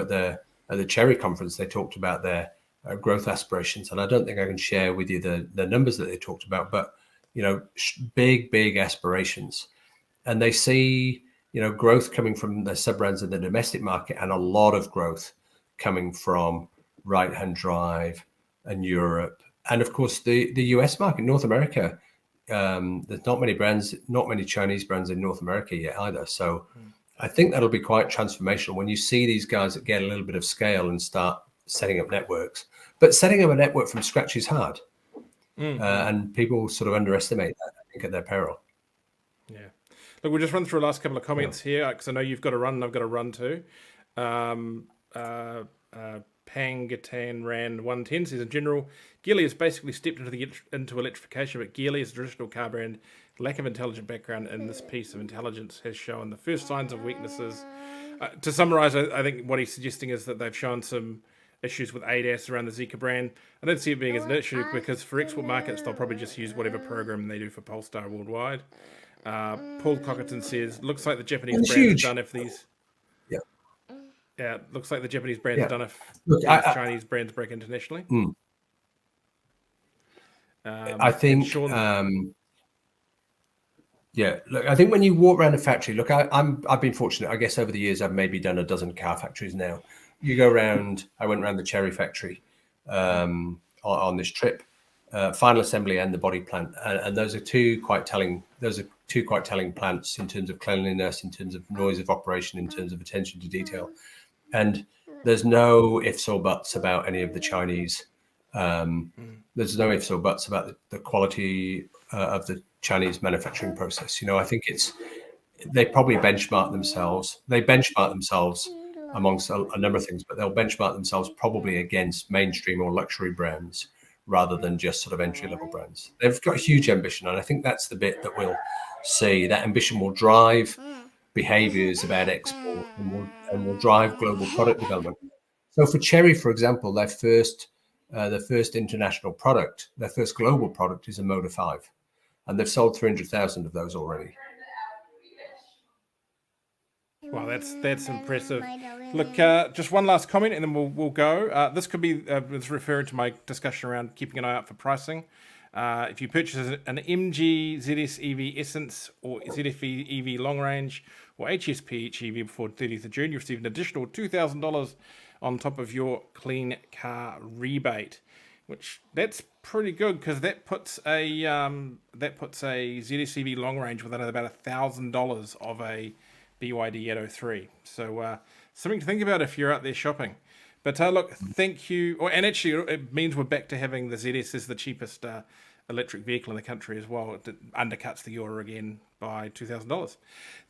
the Cherry conference, they talked about their growth aspirations, and I don't think I can share with you the numbers that they talked about, but big aspirations, and they see growth coming from the sub brands in the domestic market, and a lot of growth coming from right-hand drive and Europe, and of course the US market, North America. There's not many Chinese brands in North America yet either, so. I think that'll be quite transformational when you see these guys that get a little bit of scale and start setting up networks. But setting up a network from scratch is hard. And people sort of underestimate that, I think, at their peril. Yeah. Look, we'll just run through the last couple of comments here, because I know you've got to run and I've got to run too. Pangatan Ran 110 says, in general, Geely has basically stepped into electrification, but Geely is a traditional car brand. Lack of intelligent background in this piece of intelligence has shown the first signs of weaknesses. To summarize, I think what he's suggesting is that they've shown some issues with ADAS around the Zeekr brand. I don't see it being as an issue, because for export markets, they'll probably just use whatever program they do for Polestar worldwide. Paul Cockerton says, looks like the Japanese brands are done if these... Yeah, looks like the Japanese brands are done if Chinese brands break internationally. I think... look, I think when you walk around a factory, look, I've been fortunate. I guess over the years, I've maybe done a dozen car factories now. You go around, I went around the Cherry factory on this trip, final assembly and the body plant. And those are two quite telling plants in terms of cleanliness, in terms of noise of operation, in terms of attention to detail. And there's no ifs or buts about any of the Chinese. There's no ifs or buts about the quality of the Chinese manufacturing process. I think they probably benchmark themselves. They benchmark themselves amongst a number of things, but they'll benchmark themselves probably against mainstream or luxury brands rather than just sort of entry-level brands. They've got a huge ambition, and I think that's the bit that we'll see. That ambition will drive behaviors about export and will drive global product development. So for Cherry, for example, their first international product, their first global product is a Motor 5. And they've sold 300,000 of those already. Wow, that's impressive. Look, just one last comment, and then we'll go. This could be it's referring to my discussion around keeping an eye out for pricing. If you purchase an MG ZS EV Essence or ZF EV Long Range or HSP EV before 30th of June, you receive an additional $2,000 on top of your clean car rebate, which that's pretty good, because that puts a ZS EV Long Range within about $1,000 of a BYD Atto 3. So something to think about if you're out there shopping. But look, thank you. And actually, it means we're back to having the ZS as the cheapest electric vehicle in the country as well. It undercuts the Euro again by $2,000.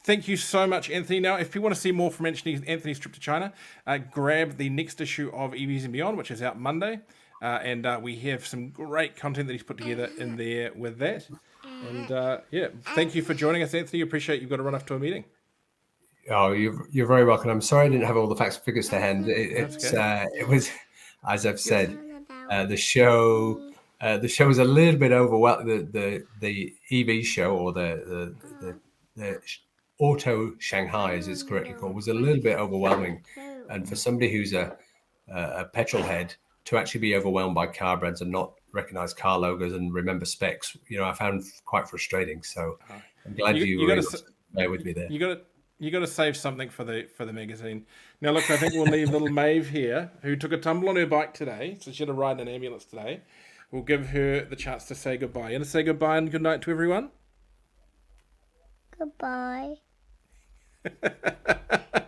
Thank you so much, Anthony. Now, if you want to see more from Anthony's trip to China, grab the next issue of EVs and Beyond, which is out Monday. And we have some great content that he's put together in there with that. And thank you for joining us, Anthony. Appreciate you've got to run off to a meeting. Oh, you're very welcome. I'm sorry I didn't have all the facts and figures to hand. It was, as I've said, the show The show was a little bit overwhelming. The EV show, or the Auto Shanghai, as it's correctly called, was a little bit overwhelming. And for somebody who's a petrol head, to actually be overwhelmed by car brands and not recognize car logos and remember specs, I found quite frustrating. So I'm glad you were able to bear with me there. You got to save something for the magazine. Now, look, I think we'll leave little Maeve here, who took a tumble on her bike today, so she had to ride in an ambulance today. We'll give her the chance to say goodbye. You want to say goodbye and good night to everyone? Goodbye.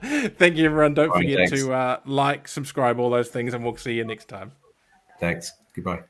Thank you, everyone. Don't forget thanks. to like, subscribe, all those things, and we'll see you next time. Thanks. Goodbye.